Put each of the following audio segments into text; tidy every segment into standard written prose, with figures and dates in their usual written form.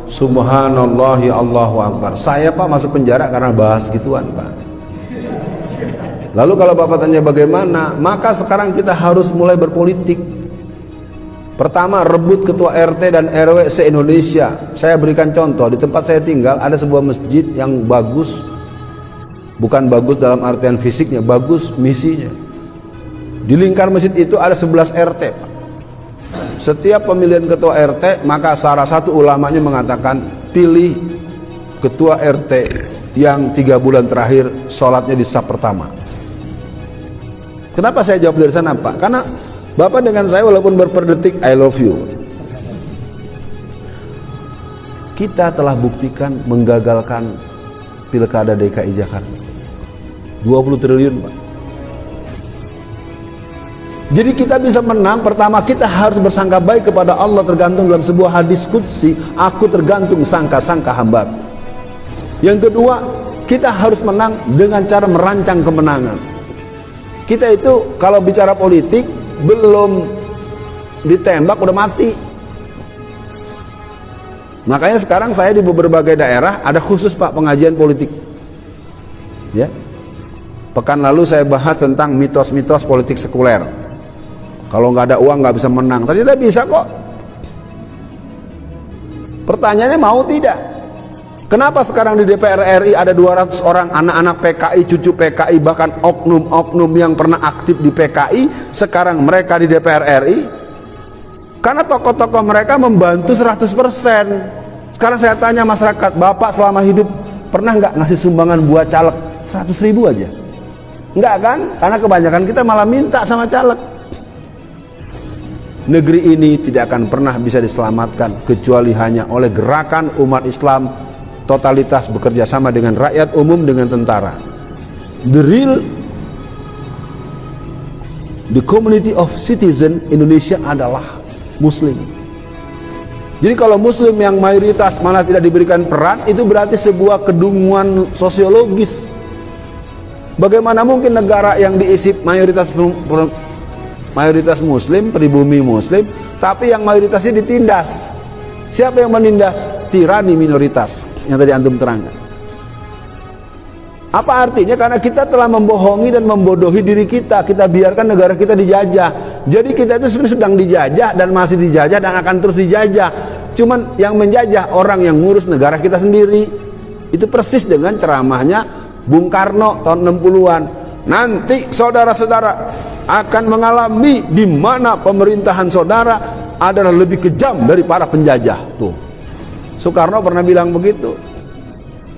Subhanallah, ya Allahu Akbar. Saya Pak masuk penjara karena bahas gituan Pak. Lalu kalau Bapak tanya bagaimana, maka sekarang kita harus mulai berpolitik. Pertama, rebut ketua RT dan RW se-Indonesia. Saya berikan contoh, di tempat saya tinggal ada sebuah masjid yang bagus. Bukan bagus dalam artian fisiknya, bagus misinya. Di lingkar masjid itu ada 11 RT Pak. Setiap pemilihan ketua RT, maka salah satu ulamanya mengatakan, pilih ketua RT yang 3 bulan terakhir sholatnya di saf pertama. Kenapa saya jawab dari sana Pak? Karena Bapak dengan saya walaupun berperdetik I love you, kita telah buktikan menggagalkan pilkada DKI Jakarta 20 triliun Pak. Jadi kita bisa menang, pertama kita harus bersangka baik kepada Allah, tergantung dalam sebuah hadis qudsi, aku tergantung sangka-sangka hambaku. Yang kedua, kita harus menang dengan cara merancang kemenangan. Kita itu kalau bicara politik, belum ditembak udah mati. Makanya sekarang saya di berbagai daerah ada khusus Pak pengajian politik. Ya. Pekan lalu saya bahas tentang mitos-mitos politik sekuler. Kalau nggak ada uang nggak bisa menang. Ternyata bisa kok. Pertanyaannya mau tidak? Kenapa sekarang di DPR RI ada 200 orang anak-anak PKI, cucu PKI, bahkan oknum-oknum yang pernah aktif di PKI, sekarang mereka di DPR RI? Karena tokoh-tokoh mereka membantu 100%. Sekarang saya tanya masyarakat, Bapak selama hidup pernah nggak ngasih sumbangan buat caleg 100.000 aja? Enggak kan? Karena kebanyakan kita malah minta sama caleg. Negeri ini tidak akan pernah bisa diselamatkan kecuali hanya oleh gerakan umat Islam totalitas bekerja sama dengan rakyat umum, dengan tentara. The community of citizen Indonesia adalah Muslim. Jadi kalau Muslim yang mayoritas malah tidak diberikan peran, itu berarti sebuah kedunguan sosiologis. Bagaimana mungkin negara yang diisi mayoritas Muslim, pribumi Muslim, tapi yang mayoritasnya ditindas? Siapa yang menindas? Tirani minoritas yang tadi antum terangkan. Apa artinya? Karena kita telah membohongi dan membodohi diri kita. Kita biarkan negara kita dijajah. Jadi kita itu sebenarnya sedang dijajah dan masih dijajah dan akan terus dijajah. Cuman yang menjajah orang yang ngurus negara kita sendiri. Itu persis dengan ceramahnya Bung Karno tahun 60-an. Nanti saudara-saudara akan mengalami di mana pemerintahan saudara adalah lebih kejam dari para penjajah. Tuh, Soekarno pernah bilang begitu.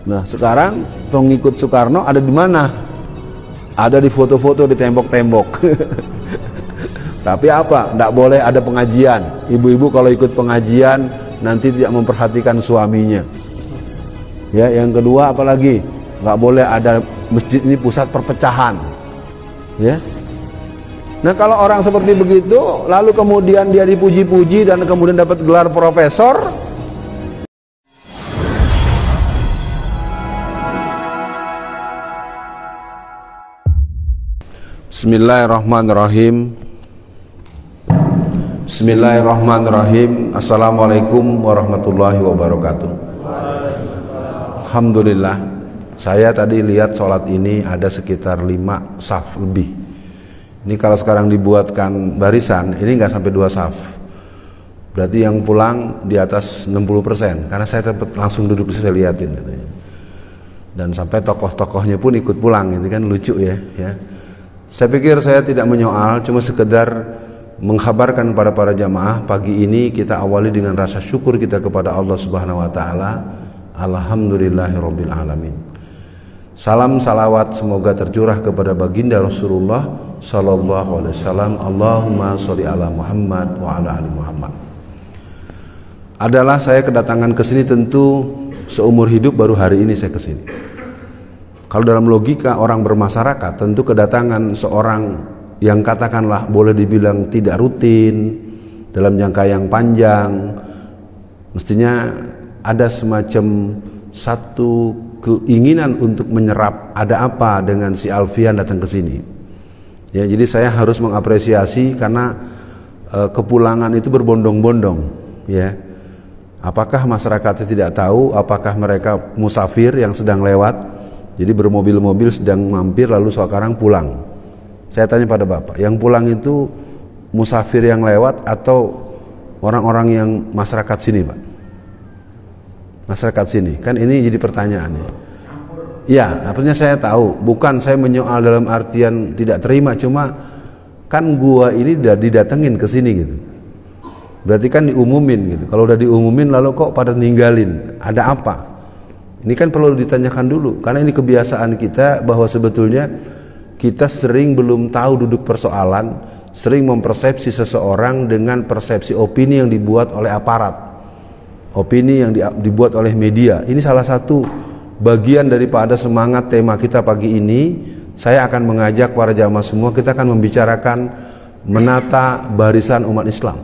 Nah sekarang pengikut Soekarno ada di mana? Ada di foto-foto di tembok-tembok. Tapi apa? Tidak boleh ada pengajian. Ibu-ibu kalau ikut pengajian nanti tidak memperhatikan suaminya. Ya, yang kedua apalagi? Nggak boleh ada masjid ini pusat perpecahan. Ya. Nah kalau orang seperti begitu, lalu kemudian dia dipuji-puji dan kemudian dapat gelar profesor. Bismillahirrahmanirrahim. Bismillahirrahmanirrahim. Assalamualaikum warahmatullahi wabarakatuh. Alhamdulillah, saya tadi lihat sholat ini ada sekitar 5 saf lebih. Ini kalau sekarang dibuatkan barisan, ini nggak sampai 2 saf. Berarti yang pulang di atas 60%. Karena saya tempat langsung duduk di situ, saya liatin. Dan sampai tokoh-tokohnya pun ikut pulang, ini kan lucu ya. Saya pikir saya tidak menyoal, cuma sekedar mengkhabarkan pada para jamaah, pagi ini kita awali dengan rasa syukur kita kepada Allah Subhanahu wa taala. Alhamdulillahirabbil alamin. Salam salawat semoga tercurah kepada baginda Rasulullah sallallahu alaihi wasallam. Allahumma sholli ala Muhammad wa ala ali Muhammad. Adalah saya kedatangan ke sini tentu seumur hidup baru hari ini saya ke sini. Kalau dalam logika orang bermasyarakat, tentu kedatangan seorang yang katakanlah boleh dibilang tidak rutin dalam jangka yang panjang, mestinya ada semacam satu keinginan untuk menyerap ada apa dengan si Alfian datang ke sini. Ya, jadi saya harus mengapresiasi karena kepulangan itu berbondong-bondong, ya. Apakah masyarakatnya tidak tahu? Apakah mereka musafir yang sedang lewat? Jadi bermobil-mobil sedang mampir lalu sekarang pulang. Saya tanya pada Bapak, yang pulang itu musafir yang lewat atau orang-orang yang masyarakat sini, Pak? Masyarakat sini. Kan ini jadi pertanyaannya. Ya, artinya saya tahu, bukan saya menyoal dalam artian tidak terima, cuma kan gua ini udah didatengin ke sini gitu. Berarti kan diumumin gitu. Kalau udah diumumin lalu kok pada ninggalin, ada apa? Ini kan perlu ditanyakan dulu, karena ini kebiasaan kita bahwa sebetulnya kita sering belum tahu duduk persoalan, sering mempersepsi seseorang dengan persepsi opini yang dibuat oleh aparat, opini yang dibuat oleh media. Ini salah satu bagian daripada semangat tema kita pagi ini. Saya akan mengajak para jamaah semua, kita akan membicarakan menata barisan umat Islam.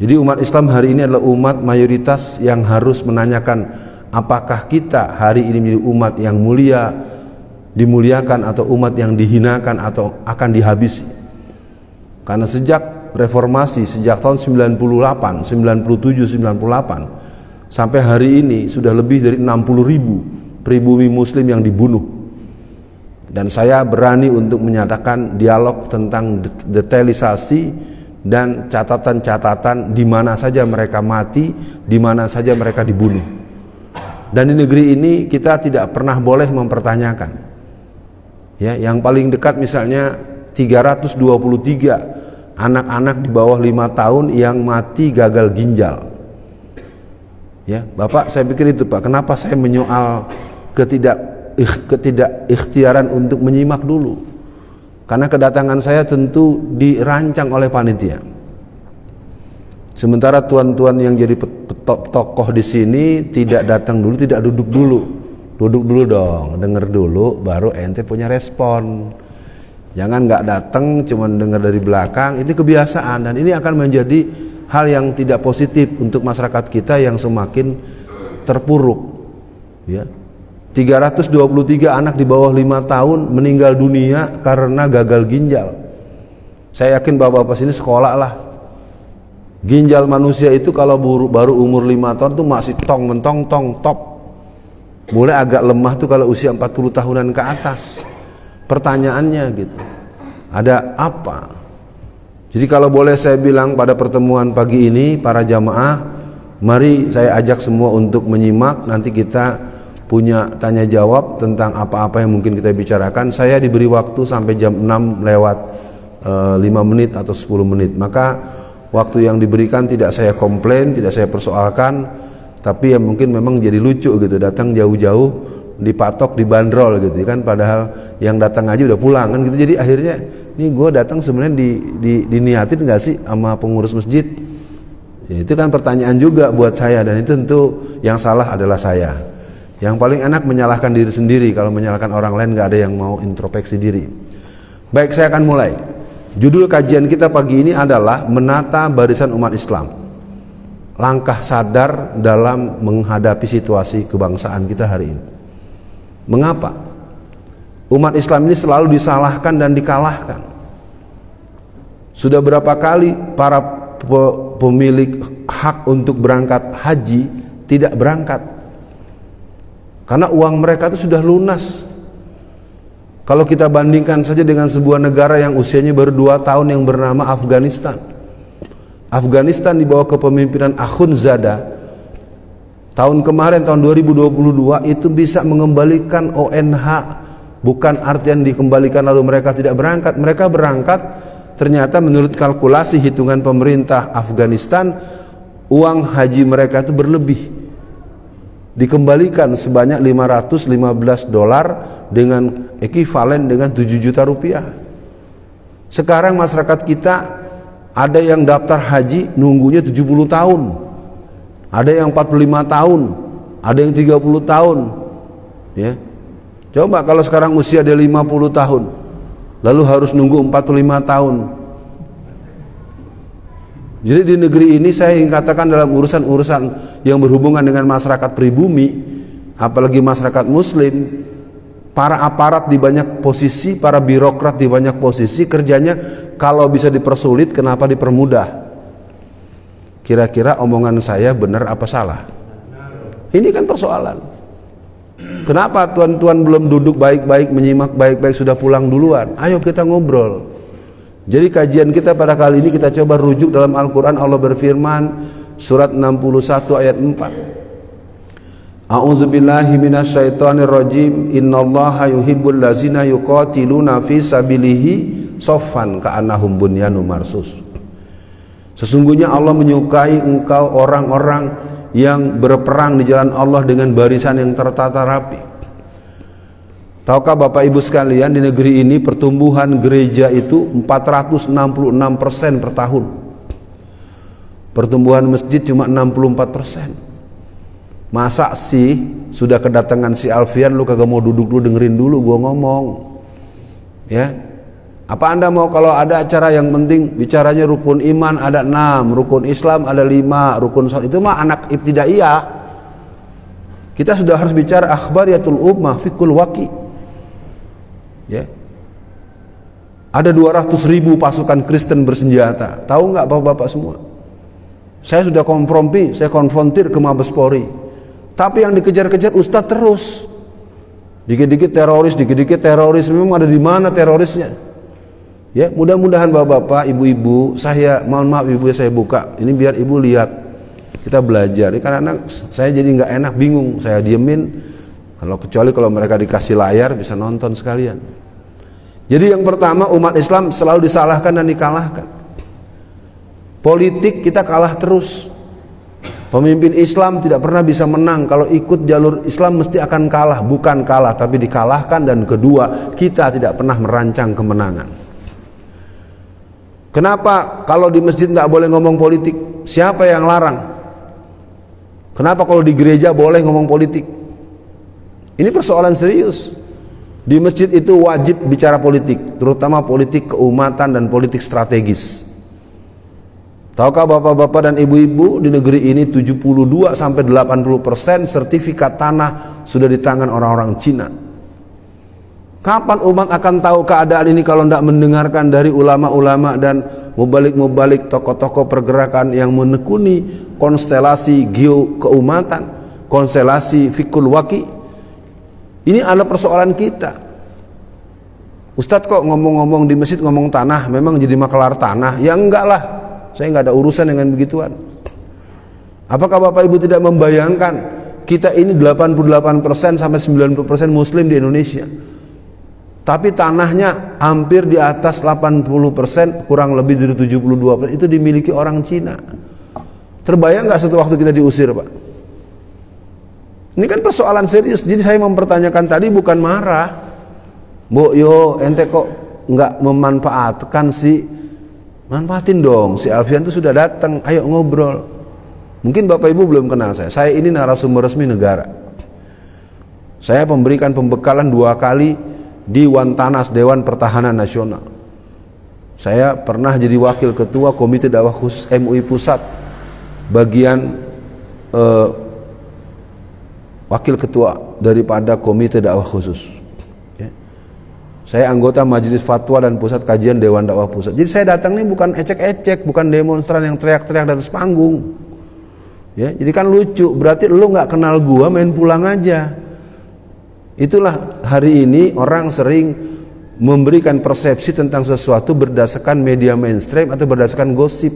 Jadi umat Islam hari ini adalah umat mayoritas yang harus menanyakan, apakah kita hari ini menjadi umat yang mulia, dimuliakan, atau umat yang dihinakan atau akan dihabisi. Karena sejak reformasi, sejak tahun 98, 97, 98 sampai hari ini sudah lebih dari 60.000 pribumi muslim yang dibunuh. Dan saya berani untuk menyatakan dialog tentang detailisasi dan catatan-catatan di mana saja mereka mati, di mana saja mereka dibunuh. Dan di negeri ini kita tidak pernah boleh mempertanyakan. Ya, yang paling dekat misalnya 323 anak-anak di bawah 5 tahun yang mati gagal ginjal. Ya, Bapak, saya pikir itu Pak, kenapa saya menyoal ketidakikhtiaran untuk menyimak dulu? Karena kedatangan saya tentu dirancang oleh panitia. Sementara tuan-tuan yang jadi tokoh di sini tidak datang dulu, tidak duduk dulu. Duduk dulu dong, denger dulu, baru ente punya respon. Jangan nggak datang, cuman dengar dari belakang. Ini kebiasaan dan ini akan menjadi hal yang tidak positif untuk masyarakat kita yang semakin terpuruk. Ya. 323 anak di bawah 5 tahun meninggal dunia karena gagal ginjal. Saya yakin bapak-bapak sini sekolah lah. Ginjal manusia itu kalau baru umur 5 tahun tuh masih mentong top. Mulai agak lemah tuh kalau usia 40 tahunan ke atas. Pertanyaannya gitu, ada apa? Jadi kalau boleh saya bilang pada pertemuan pagi ini, para jamaah, mari saya ajak semua untuk menyimak. Nanti kita punya tanya jawab tentang apa-apa yang mungkin kita bicarakan. Saya diberi waktu sampai jam 6 lewat 5 menit atau 10 menit. Maka waktu yang diberikan tidak saya komplain, tidak saya persoalkan, tapi ya mungkin memang jadi lucu gitu, datang jauh-jauh dipatok, dibanderol gitu kan, padahal yang datang aja udah pulang kan gitu. Jadi akhirnya ini gue datang sebenarnya diniatin nggak sih sama pengurus masjid? Ya, itu kan pertanyaan juga buat saya, dan itu tentu yang salah adalah saya. Yang paling enak menyalahkan diri sendiri. Kalau menyalahkan orang lain nggak ada yang mau introspeksi diri. Baik, saya akan mulai. Judul kajian kita pagi ini adalah menata barisan umat Islam. Langkah sadar dalam menghadapi situasi kebangsaan kita hari ini. Mengapa? Umat Islam ini selalu disalahkan dan dikalahkan. Sudah berapa kali para pemilik hak untuk berangkat haji tidak berangkat? Karena uang mereka itu sudah lunas. Kalau kita bandingkan saja dengan sebuah negara yang usianya baru 2 tahun yang bernama Afghanistan. Afghanistan di bawah kepemimpinan Akhundzada tahun kemarin, tahun 2022 itu bisa mengembalikan ONH. Bukan artian dikembalikan lalu mereka tidak berangkat. Mereka berangkat, ternyata menurut kalkulasi hitungan pemerintah Afghanistan, uang haji mereka itu berlebih. Dikembalikan sebanyak $515 dengan ekivalen dengan 7 juta rupiah. Sekarang masyarakat kita ada yang daftar haji nunggunya 70 tahun, ada yang 45 tahun, ada yang 30 tahun. Ya. Coba kalau sekarang usia dia 50 tahun, lalu harus nunggu 45 tahun. Jadi di negeri ini saya ingin katakan dalam urusan-urusan yang berhubungan dengan masyarakat pribumi, apalagi masyarakat muslim, para aparat di banyak posisi, para birokrat di banyak posisi, kerjanya kalau bisa dipersulit kenapa dipermudah? Kira-kira omongan saya benar apa salah? Ini kan persoalan. Kenapa tuan-tuan belum duduk baik-baik, menyimak baik-baik, sudah pulang duluan? Ayo kita ngobrol. Jadi kajian kita pada kali ini kita coba rujuk dalam Al-Quran. Allah berfirman surat 61 ayat 4. A'udzubillahi minasyaitonirrajim. Innallaha yuhibbul ladzina yuqatiluna fi sabilihi shaffan ka'annahum bunyanun marsus. Sesungguhnya Allah menyukai engkau orang-orang yang berperang di jalan Allah dengan barisan yang tertata rapi. Tahukah Bapak Ibu sekalian, di negeri ini pertumbuhan gereja itu 466% per tahun. Pertumbuhan masjid cuma 64%. Masa sih sudah kedatangan si Alfian lu kagak mau duduk dulu dengerin dulu gua ngomong? Ya. Apa Anda mau kalau ada acara yang penting bicaranya rukun iman ada 6, rukun Islam ada 5, rukun salat, itu mah anak ibtidaiyah. Kita sudah harus bicara akhbariyatul ummah fikul waqi. Ya. Ada 200.000 pasukan Kristen bersenjata. Tahu nggak Bapak-bapak semua? Saya sudah kompromi, saya konfrontir ke Mabes Polri. Tapi yang dikejar-kejar ustadz terus. Dikit-dikit teroris, memang ada di mana terorisnya? Ya, mudah-mudahan bapak-bapak, ibu-ibu, saya mohon maaf ibu saya buka ini biar ibu lihat, kita belajar. Karena saya jadi nggak enak, bingung, saya diemin. Kecuali kalau mereka dikasih layar bisa nonton sekalian. Jadi yang pertama, umat Islam selalu disalahkan dan dikalahkan. Politik kita kalah terus. Pemimpin Islam tidak pernah bisa menang. Kalau ikut jalur Islam mesti akan kalah. Bukan kalah tapi dikalahkan. Dan kedua, kita tidak pernah merancang kemenangan. Kenapa kalau di masjid nggak boleh ngomong politik? Siapa yang larang? Kenapa kalau di gereja boleh ngomong politik? Ini persoalan serius. Di masjid itu wajib bicara politik, terutama politik keumatan dan politik strategis. Tahukah bapak-bapak dan ibu-ibu, di negeri ini 72-80% sertifikat tanah sudah di tangan orang-orang Cina. Kapan umat akan tahu keadaan ini kalau tidak mendengarkan dari ulama-ulama dan mubalik-mubalik tokoh-tokoh pergerakan yang menekuni konstelasi keumatan, konstelasi fikul waqi? Ini adalah persoalan kita. Ustadz kok ngomong-ngomong di masjid ngomong tanah, memang jadi makelar tanah? Ya enggak lah, saya enggak ada urusan dengan begituan. Apakah Bapak Ibu tidak membayangkan kita ini 88% sampai 90% Muslim di Indonesia? Tapi tanahnya hampir di atas 80%, kurang lebih dari 72% itu dimiliki orang Cina. Terbayang nggak suatu waktu kita diusir, Pak? Ini kan persoalan serius. Jadi saya mempertanyakan tadi bukan marah. Bu, yo ente kok nggak memanfaatkan sih? Manfaatin dong. Si Alfian itu sudah datang. Ayo ngobrol. Mungkin Bapak Ibu belum kenal saya. Saya ini narasumber resmi negara. Saya memberikan pembekalan 2 kali di Wantanas, Dewan Pertahanan Nasional. Saya pernah jadi wakil ketua Komite Dakwah Khusus MUI Pusat, bagian wakil ketua daripada Komite Dakwah Khusus. Ya. Saya anggota Majelis Fatwa dan Pusat Kajian Dewan Dakwah Pusat. Jadi saya datang nih bukan ecek-ecek, bukan demonstran yang teriak-teriak di atas panggung. Ya, jadi kan lucu. Berarti lu nggak kenal gua, main pulang aja. Itulah hari ini orang sering memberikan persepsi tentang sesuatu berdasarkan media mainstream atau berdasarkan gosip.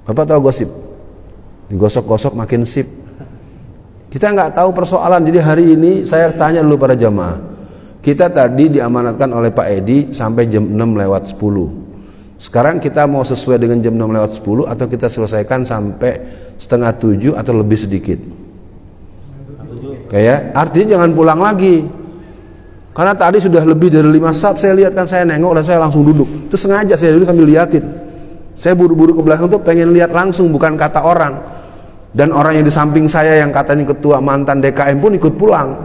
Bapak tahu gosip? Digosok-gosok makin sip. Kita nggak tahu persoalan. Jadi hari ini saya tanya dulu para jamaah. Kita tadi diamanatkan oleh Pak Edi sampai jam 6:10. Sekarang kita mau sesuai dengan jam 6:10 atau kita selesaikan sampai 6:30 atau lebih sedikit? Kayak artinya jangan pulang lagi. Karena tadi sudah lebih dari 5 sab saya lihat kan, saya nengok dan saya langsung duduk. Itu sengaja saya duduk sambil liatin. Saya buru-buru ke belakang tuh pengen lihat langsung, bukan kata orang. Dan orang yang di samping saya yang katanya ketua mantan DKM pun ikut pulang.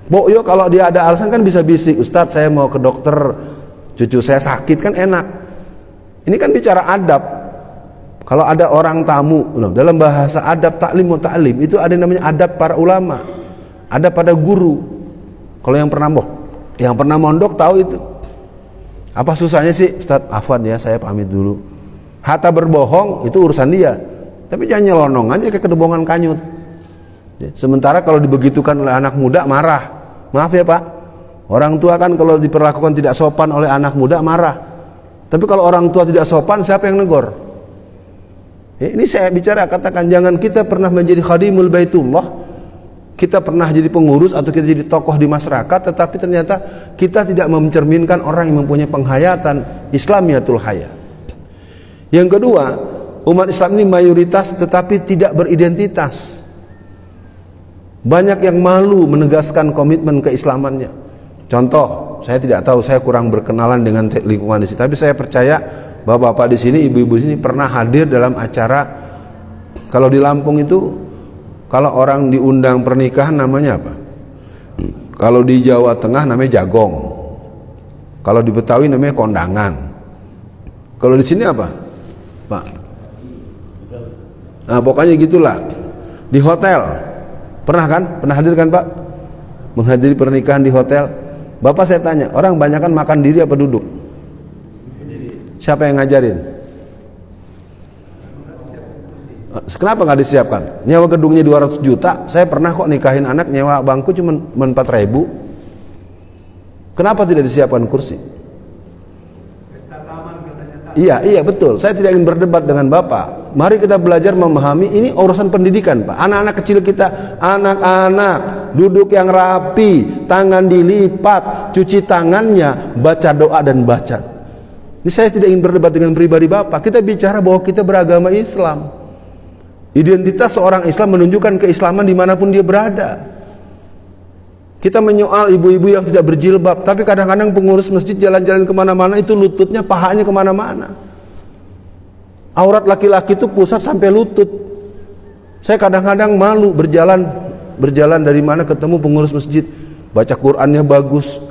Bo, yo kalau dia ada alasan kan bisa bisik, Ustadz saya mau ke dokter, cucu saya sakit, kan enak. Ini kan bicara adab. Kalau ada orang tamu, dalam bahasa adab taklim wa ta'lim, itu ada yang namanya adab para ulama, adab pada guru. Kalau yang pernah mondok tahu itu. Apa susahnya sih? Ustadz, afwan ya, saya pamit dulu. Hatta berbohong itu urusan dia, tapi jangan nyelonong aja kayak kedebongan kanyut. Sementara kalau dibegitukan oleh anak muda marah. Maaf ya Pak, orang tua kan kalau diperlakukan tidak sopan oleh anak muda marah. Tapi kalau orang tua tidak sopan, siapa yang negor? Ini saya bicara, katakan jangan kita pernah menjadi khadimul baitullah, kita pernah jadi pengurus atau kita jadi tokoh di masyarakat, tetapi ternyata kita tidak mencerminkan orang yang mempunyai penghayatan Islamiyatul haya. Yang kedua, umat Islam ini mayoritas tetapi tidak beridentitas. Banyak yang malu menegaskan komitmen keislamannya. Contoh, saya tidak tahu, saya kurang berkenalan dengan lingkungan di sini, tapi saya percaya bapak-bapak di sini, ibu-ibu di sini pernah hadir dalam acara. Kalau di Lampung itu, kalau orang diundang pernikahan namanya apa? Kalau di Jawa Tengah namanya jagong. Kalau di Betawi namanya kondangan. Kalau di sini apa, Pak? Nah, pokoknya gitulah. Di hotel, pernah kan? Pernah hadir kan Pak? Menghadiri pernikahan di hotel. Bapak saya tanya, orang banyak kan makan diri apa duduk? Siapa yang ngajarin? Kenapa nggak disiapkan? Nyewa gedungnya 200 juta. Saya pernah kok nikahin anak nyewa bangku cuma 4.000. Kenapa tidak disiapkan kursi? Iya betul. Saya tidak ingin berdebat dengan Bapak. Mari kita belajar memahami ini urusan pendidikan, Pak. Anak-anak kecil kita, anak-anak duduk yang rapi, tangan dilipat, cuci tangannya, baca doa dan baca. Ini saya tidak ingin berdebat dengan pribadi Bapak. Kita bicara bahwa kita beragama Islam. Identitas seorang Islam menunjukkan keislaman dimanapun dia berada. Kita menyoal ibu-ibu yang tidak berjilbab, tapi kadang-kadang pengurus masjid jalan-jalan kemana-mana itu lututnya, pahanya kemana-mana. Aurat laki-laki itu pusat sampai lutut. Saya kadang-kadang malu berjalan dari mana ketemu pengurus masjid, baca Qurannya bagus,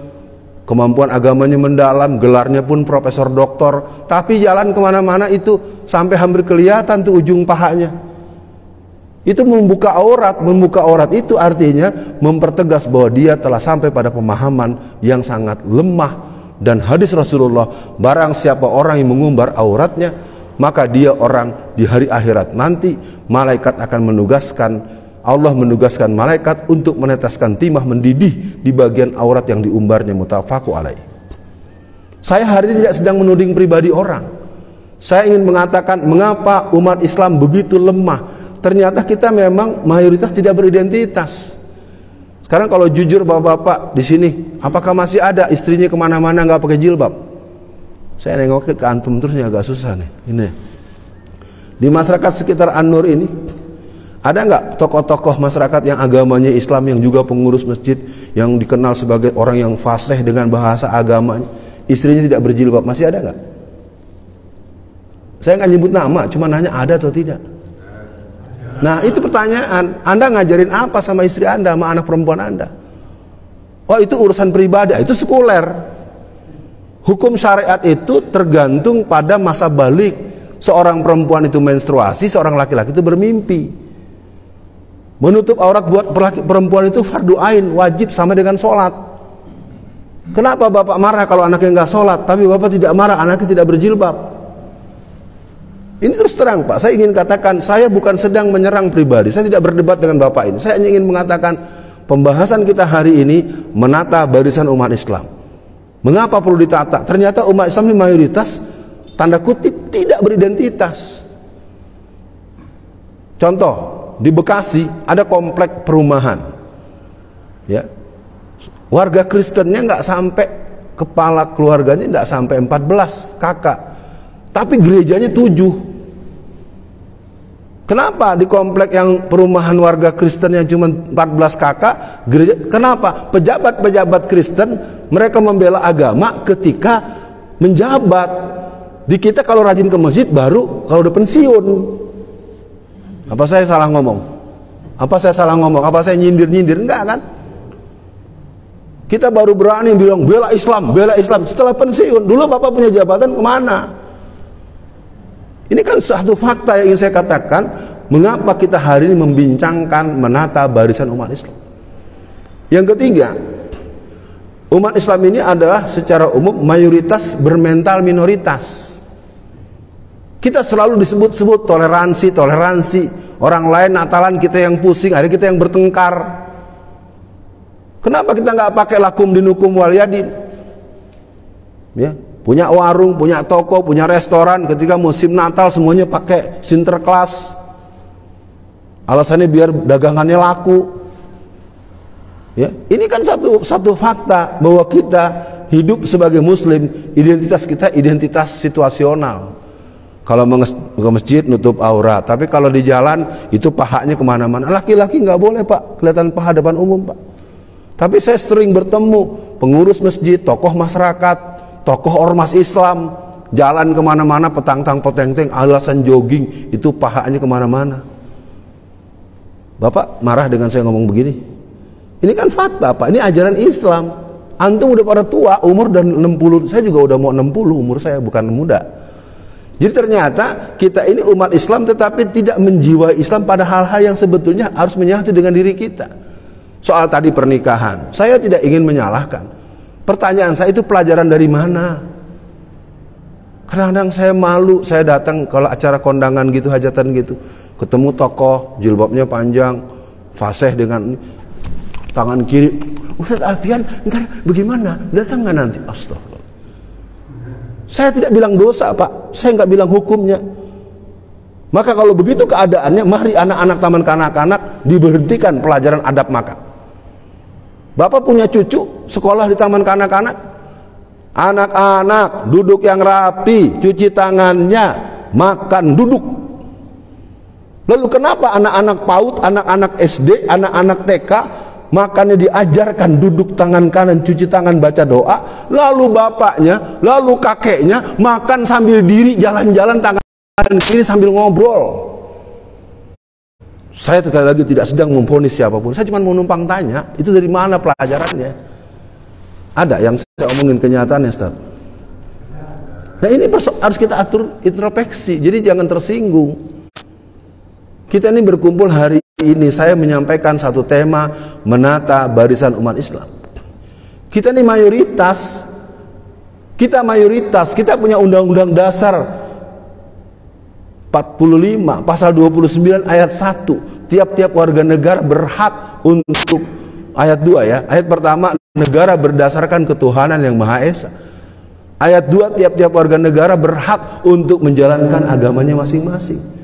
kemampuan agamanya mendalam, gelarnya pun profesor doktor, tapi jalan kemana-mana itu sampai hampir kelihatan tuh ujung pahanya. Itu membuka aurat itu artinya mempertegas bahwa dia telah sampai pada pemahaman yang sangat lemah. Dan hadis Rasulullah, barang siapa orang yang mengumbar auratnya, maka dia orang di hari akhirat nanti malaikat akan Allah menugaskan malaikat untuk meneteskan timah mendidih di bagian aurat yang diumbarnya, muttafaqun alaih. Saya hari ini tidak sedang menuding pribadi orang. Saya ingin mengatakan mengapa umat Islam begitu lemah. Ternyata kita memang mayoritas tidak beridentitas. Sekarang kalau jujur bapak-bapak di sini, apakah masih ada istrinya kemana-mana nggak pakai jilbab? Saya nengok ke antum terus agak susah nih. Ini di masyarakat sekitar An-Nur ini ada nggak tokoh-tokoh masyarakat yang agamanya Islam yang juga pengurus masjid yang dikenal sebagai orang yang fasih dengan bahasa agamanya, istrinya tidak berjilbab? Masih ada nggak? Saya nggak nyebut nama, cuma nanya ada atau tidak. Nah itu pertanyaan, Anda ngajarin apa sama istri Anda, sama anak perempuan Anda? Oh itu urusan pribadi, itu sekuler. Hukum syariat itu tergantung pada masa balik. Seorang perempuan itu menstruasi, seorang laki-laki itu bermimpi. Menutup aurat buat perempuan itu fardu ain, wajib sama dengan sholat. Kenapa bapak marah kalau anaknya nggak sholat, tapi bapak tidak marah anaknya tidak berjilbab? Ini terus terang Pak, saya ingin katakan, saya bukan sedang menyerang pribadi, saya tidak berdebat dengan Bapak ini. Saya hanya ingin mengatakan, pembahasan kita hari ini menata barisan umat Islam. Mengapa perlu ditata? Ternyata umat Islam ini mayoritas, tanda kutip, tidak beridentitas. Contoh, di Bekasi ada komplek perumahan. Ya, warga Kristennya nggak sampai, kepala keluarganya nggak sampai 14 kakak. Tapi gerejanya 7. Kenapa di komplek yang perumahan warga Kristen yang cuma 14 kakak, gereja? Kenapa? Pejabat-pejabat Kristen mereka membela agama ketika menjabat. Di kita kalau rajin ke masjid baru kalau udah pensiun. Apa saya salah ngomong? Apa saya nyindir-nyindir? Enggak kan? Kita baru berani bilang bela Islam setelah pensiun. Dulu Bapak punya jabatan kemana? Ini kan satu fakta yang ingin saya katakan, mengapa kita hari ini membincangkan menata barisan umat Islam. Yang ketiga, umat Islam ini adalah secara umum mayoritas bermental minoritas. Kita selalu disebut-sebut toleransi, toleransi. Orang lain Natalan, kita yang pusing, akhirnya kita yang bertengkar. Kenapa kita nggak pakai lakum dinukum waliyadin? Ya, punya warung, punya toko, punya restoran, ketika musim Natal semuanya pakai Sinterklas. Alasannya biar dagangannya laku. Ya, ini kan satu fakta bahwa kita hidup sebagai muslim, identitas kita identitas situasional. Kalau ke masjid nutup aurat, tapi kalau di jalan itu pahanya kemana-mana. Laki-laki nggak boleh pak, kelihatan paha depan umum pak. Tapi saya sering bertemu pengurus masjid, tokoh masyarakat, tokoh ormas Islam, jalan kemana-mana petang-tang poteng-teng, alasan jogging, itu pahanya kemana-mana. Bapak marah dengan saya ngomong begini? Ini kan fakta pak, ini ajaran Islam. Antum udah pada tua, umur dan 60, saya juga udah mau 60, umur saya bukan muda. Jadi ternyata kita ini umat Islam tetapi tidak menjiwai Islam pada hal-hal yang sebetulnya harus menyatu dengan diri kita. Soal tadi pernikahan, saya tidak ingin menyalahkan. Pertanyaan saya itu pelajaran dari mana? Kadang-kadang saya malu, saya datang kalau acara kondangan gitu, hajatan gitu, ketemu tokoh, jilbabnya panjang, fasih dengan tangan kiri. Ustaz Alfian, ntar bagaimana? Datang nggak nanti? Astagfirullah. Saya tidak bilang dosa pak, saya nggak bilang hukumnya. Maka kalau begitu keadaannya, mari anak-anak taman kanak-kanak diberhentikan pelajaran adab makan. Bapak punya cucu sekolah di taman kanak-kanak, anak-anak duduk yang rapi, cuci tangannya, makan duduk. Lalu kenapa anak-anak PAUD, anak-anak SD, anak-anak TK makannya diajarkan duduk tangan kanan, cuci tangan, baca doa, lalu bapaknya, lalu kakeknya makan sambil diri, jalan-jalan tangan kanan kiri sambil ngobrol. Saya sekali lagi tidak sedang memvonis siapapun, saya cuma mau numpang tanya, itu dari mana pelajarannya? Ada yang saya omongin kenyataannya, Ustaz. Nah ini harus kita atur introspeksi, jadi jangan tersinggung. Kita ini berkumpul hari ini, saya menyampaikan satu tema, menata barisan umat Islam. Kita ini mayoritas, kita punya undang-undang dasar 45 pasal 29 ayat 1. Tiap-tiap warga negara berhak untuk, ayat 2 ya, ayat pertama, negara berdasarkan ketuhanan yang Maha Esa. Ayat 2, tiap-tiap warga negara berhak untuk menjalankan agamanya masing-masing.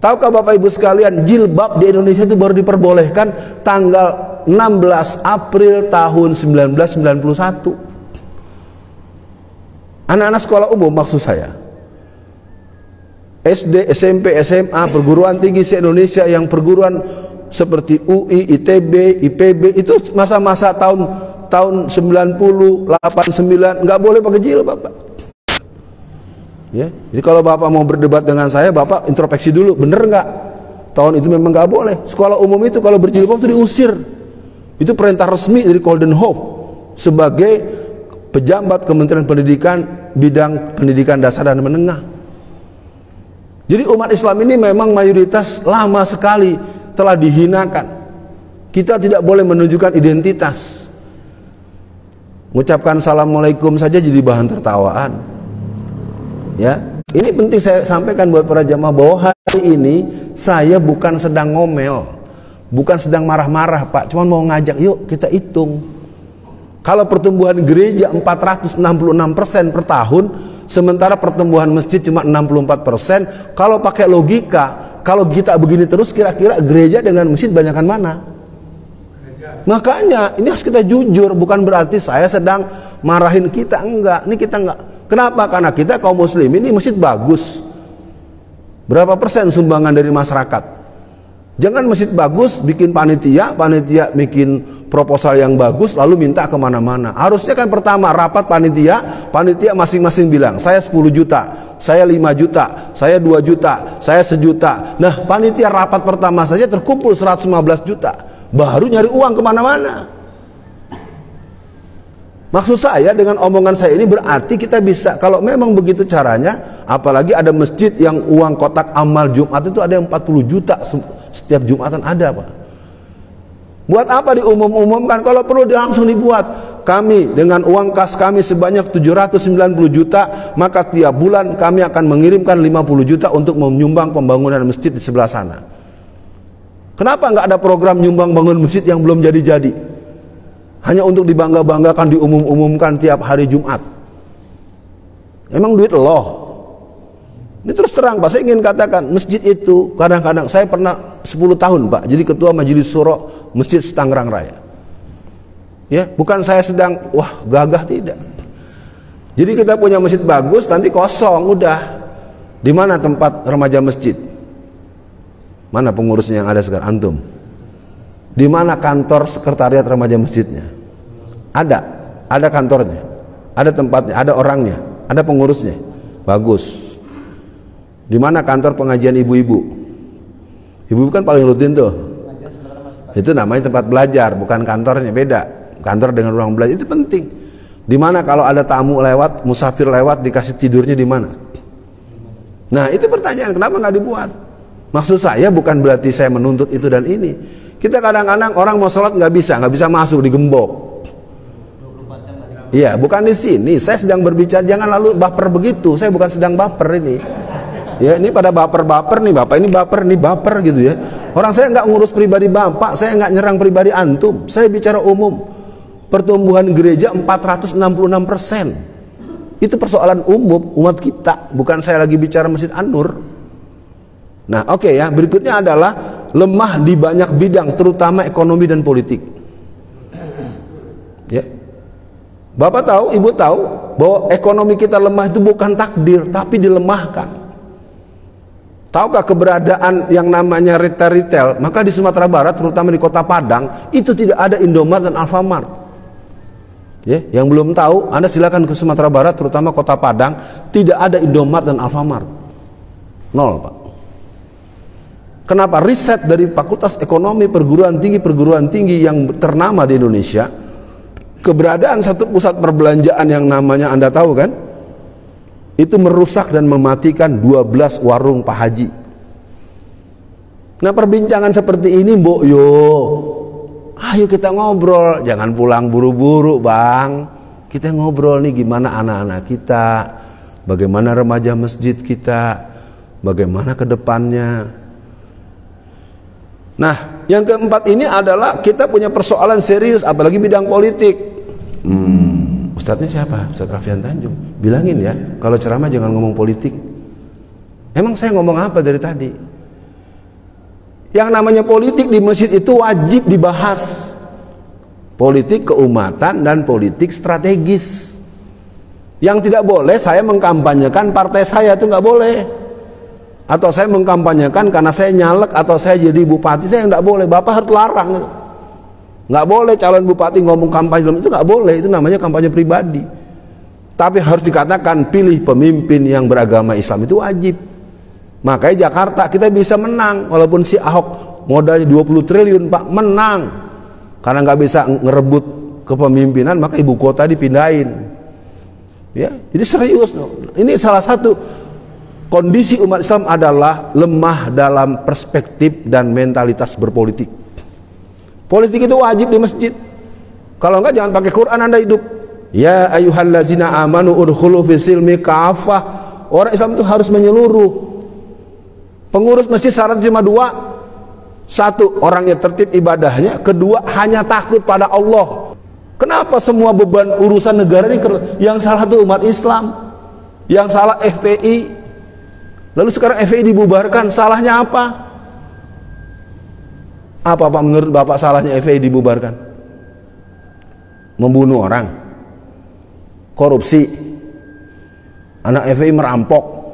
Tahukah Bapak Ibu sekalian, jilbab di Indonesia itu baru diperbolehkan tanggal 16 April tahun 1991. Anak-anak sekolah umum maksud saya, SD, SMP, SMA, perguruan tinggi se-Indonesia yang perguruan seperti UI, ITB, IPB, itu masa-masa tahun 90, 89 nggak boleh pakai jilbab Pak. Ya, jadi kalau Bapak mau berdebat dengan saya, Bapak introspeksi dulu, bener nggak? Tahun itu memang nggak boleh. Sekolah umum itu kalau berjilbab itu diusir. Itu perintah resmi dari Koldenhof sebagai pejabat Kementerian Pendidikan bidang pendidikan dasar dan menengah. Jadi umat Islam ini memang mayoritas lama sekali telah dihinakan. Kita tidak boleh menunjukkan identitas. Mengucapkan assalamualaikum saja jadi bahan tertawaan. Ya, ini penting saya sampaikan buat para jamaah bahwa hari ini saya bukan sedang ngomel, bukan sedang marah-marah Pak, cuma mau ngajak yuk kita hitung. Kalau pertumbuhan gereja 466% per tahun, sementara pertumbuhan masjid cuma 64%, kalau pakai logika, kalau kita begini terus kira-kira gereja dengan masjid banyakan mana? Makanya ini harus kita jujur, bukan berarti saya sedang marahin kita, enggak. Ini kita enggak. Kenapa? Karena kita kaum muslim ini masjid bagus. Berapa persen sumbangan dari masyarakat? Jangan masjid bagus, bikin panitia bikin proposal yang bagus, lalu minta kemana-mana. Harusnya kan pertama rapat panitia masing-masing bilang, saya 10 juta, saya 5 juta, saya 2 juta, saya 1 juta. Nah panitia rapat pertama saja terkumpul 115 juta, baru nyari uang kemana-mana. Maksud saya dengan omongan saya ini berarti kita bisa, kalau memang begitu caranya, apalagi ada masjid yang uang kotak amal Jumat itu ada yang 40 juta setiap Jumatan ada Pak. Buat apa diumum-umumkan? Kalau perlu langsung dibuat. kami dengan uang kas kami sebanyak 790 juta, maka tiap bulan kami akan mengirimkan 50 juta untuk menyumbang pembangunan masjid di sebelah sana. Kenapa nggak ada program nyumbang bangun masjid yang belum jadi-jadi? Hanya untuk dibangga-banggakan, diumum-umumkan tiap hari Jumat. Emang duit Allah. Ini terus terang Pak, saya ingin katakan, masjid itu kadang-kadang, saya pernah 10 tahun Pak jadi ketua majelis syuro Masjid Tangerang Raya. Ya, bukan saya sedang wah gagah, tidak. Jadi kita punya masjid bagus, nanti kosong udah. Di mana tempat remaja masjid? Mana pengurusnya yang ada sekarang? Antum. Di mana kantor sekretariat remaja masjidnya? Ada kantornya, ada tempatnya, ada orangnya, ada pengurusnya. Bagus. Di mana kantor pengajian ibu-ibu? Ibu-ibu kan paling rutin tuh. Itu namanya tempat belajar, bukan kantornya, beda. Kantor dengan ruang belajar itu penting. Di mana kalau ada tamu lewat, musafir lewat, dikasih tidurnya di mana? Nah, itu pertanyaan, kenapa nggak dibuat? Maksud saya bukan berarti saya menuntut itu dan ini. Kita kadang-kadang orang mau sholat nggak bisa masuk, digembok. Iya, bukan di sini. Saya sedang berbicara, jangan lalu baper begitu. Saya bukan sedang baper ini. Ya, ini pada baper-baper nih, bapak ini baper gitu ya. Orang saya nggak ngurus pribadi bapak, saya nggak nyerang pribadi antum. Saya bicara umum. Pertumbuhan gereja 466%. Itu persoalan umum umat kita, bukan saya lagi bicara Masjid An-Nur. Nah, oke ya, berikutnya adalah lemah di banyak bidang, terutama ekonomi dan politik. Ya. Bapak tahu, Ibu tahu bahwa ekonomi kita lemah itu bukan takdir, tapi dilemahkan. Tahukah keberadaan yang namanya retail? Maka di Sumatera Barat, terutama di Kota Padang, itu tidak ada Indomaret dan Alfamart. Ya, yang belum tahu, Anda silakan ke Sumatera Barat, terutama Kota Padang, tidak ada Indomaret dan Alfamart. Nol, Pak. Kenapa? Riset dari Fakultas Ekonomi perguruan tinggi yang ternama di Indonesia, keberadaan satu pusat perbelanjaan yang namanya Anda tahu kan, itu merusak dan mematikan 12 warung Pak Haji. Nah, perbincangan seperti ini, Mbok yo, ayo kita ngobrol, jangan pulang buru-buru Bang. Kita ngobrol nih gimana anak-anak kita, bagaimana remaja masjid kita, bagaimana ke depannya. Nah, yang keempat ini adalah kita punya persoalan serius, apalagi bidang politik. Ustadznya siapa? Ustadz Raffian Tanjung. Bilangin ya, kalau ceramah jangan ngomong politik. Emang saya ngomong apa dari tadi? Yang namanya politik di masjid itu wajib dibahas. Politik keumatan dan politik strategis. Yang tidak boleh saya mengkampanyekan partai saya, itu nggak boleh. Atau saya mengkampanyekan karena saya nyalek atau saya jadi bupati, saya nggak boleh. Bapak harus larang. Nggak boleh calon bupati ngomong kampanye, itu nggak boleh. Itu namanya kampanye pribadi. Tapi harus dikatakan pilih pemimpin yang beragama Islam, itu wajib. Makanya Jakarta kita bisa menang, walaupun si Ahok modalnya 20 triliun Pak, menang. Karena nggak bisa ngerebut kepemimpinan, maka ibu kota dipindahin. Ya, jadi serius. Ini salah satu kondisi umat Islam adalah lemah dalam perspektif dan mentalitas berpolitik. Politik itu wajib di masjid. Kalau enggak jangan pakai Quran Anda hidup. Ya ayyuhallazina amanu udkhulu fisilmi kafah. Orang Islam itu harus menyeluruh. Pengurus masjid syaratnya cuma 2. 1, orangnya tertib ibadahnya. 2, hanya takut pada Allah. Kenapa semua beban urusan negara ini yang salah tuh umat Islam, yang salah FPI? Lalu sekarang FPI dibubarkan, salahnya apa? Apa Pak menurut Bapak salahnya FPI dibubarkan? Membunuh orang, korupsi, anak FPI merampok.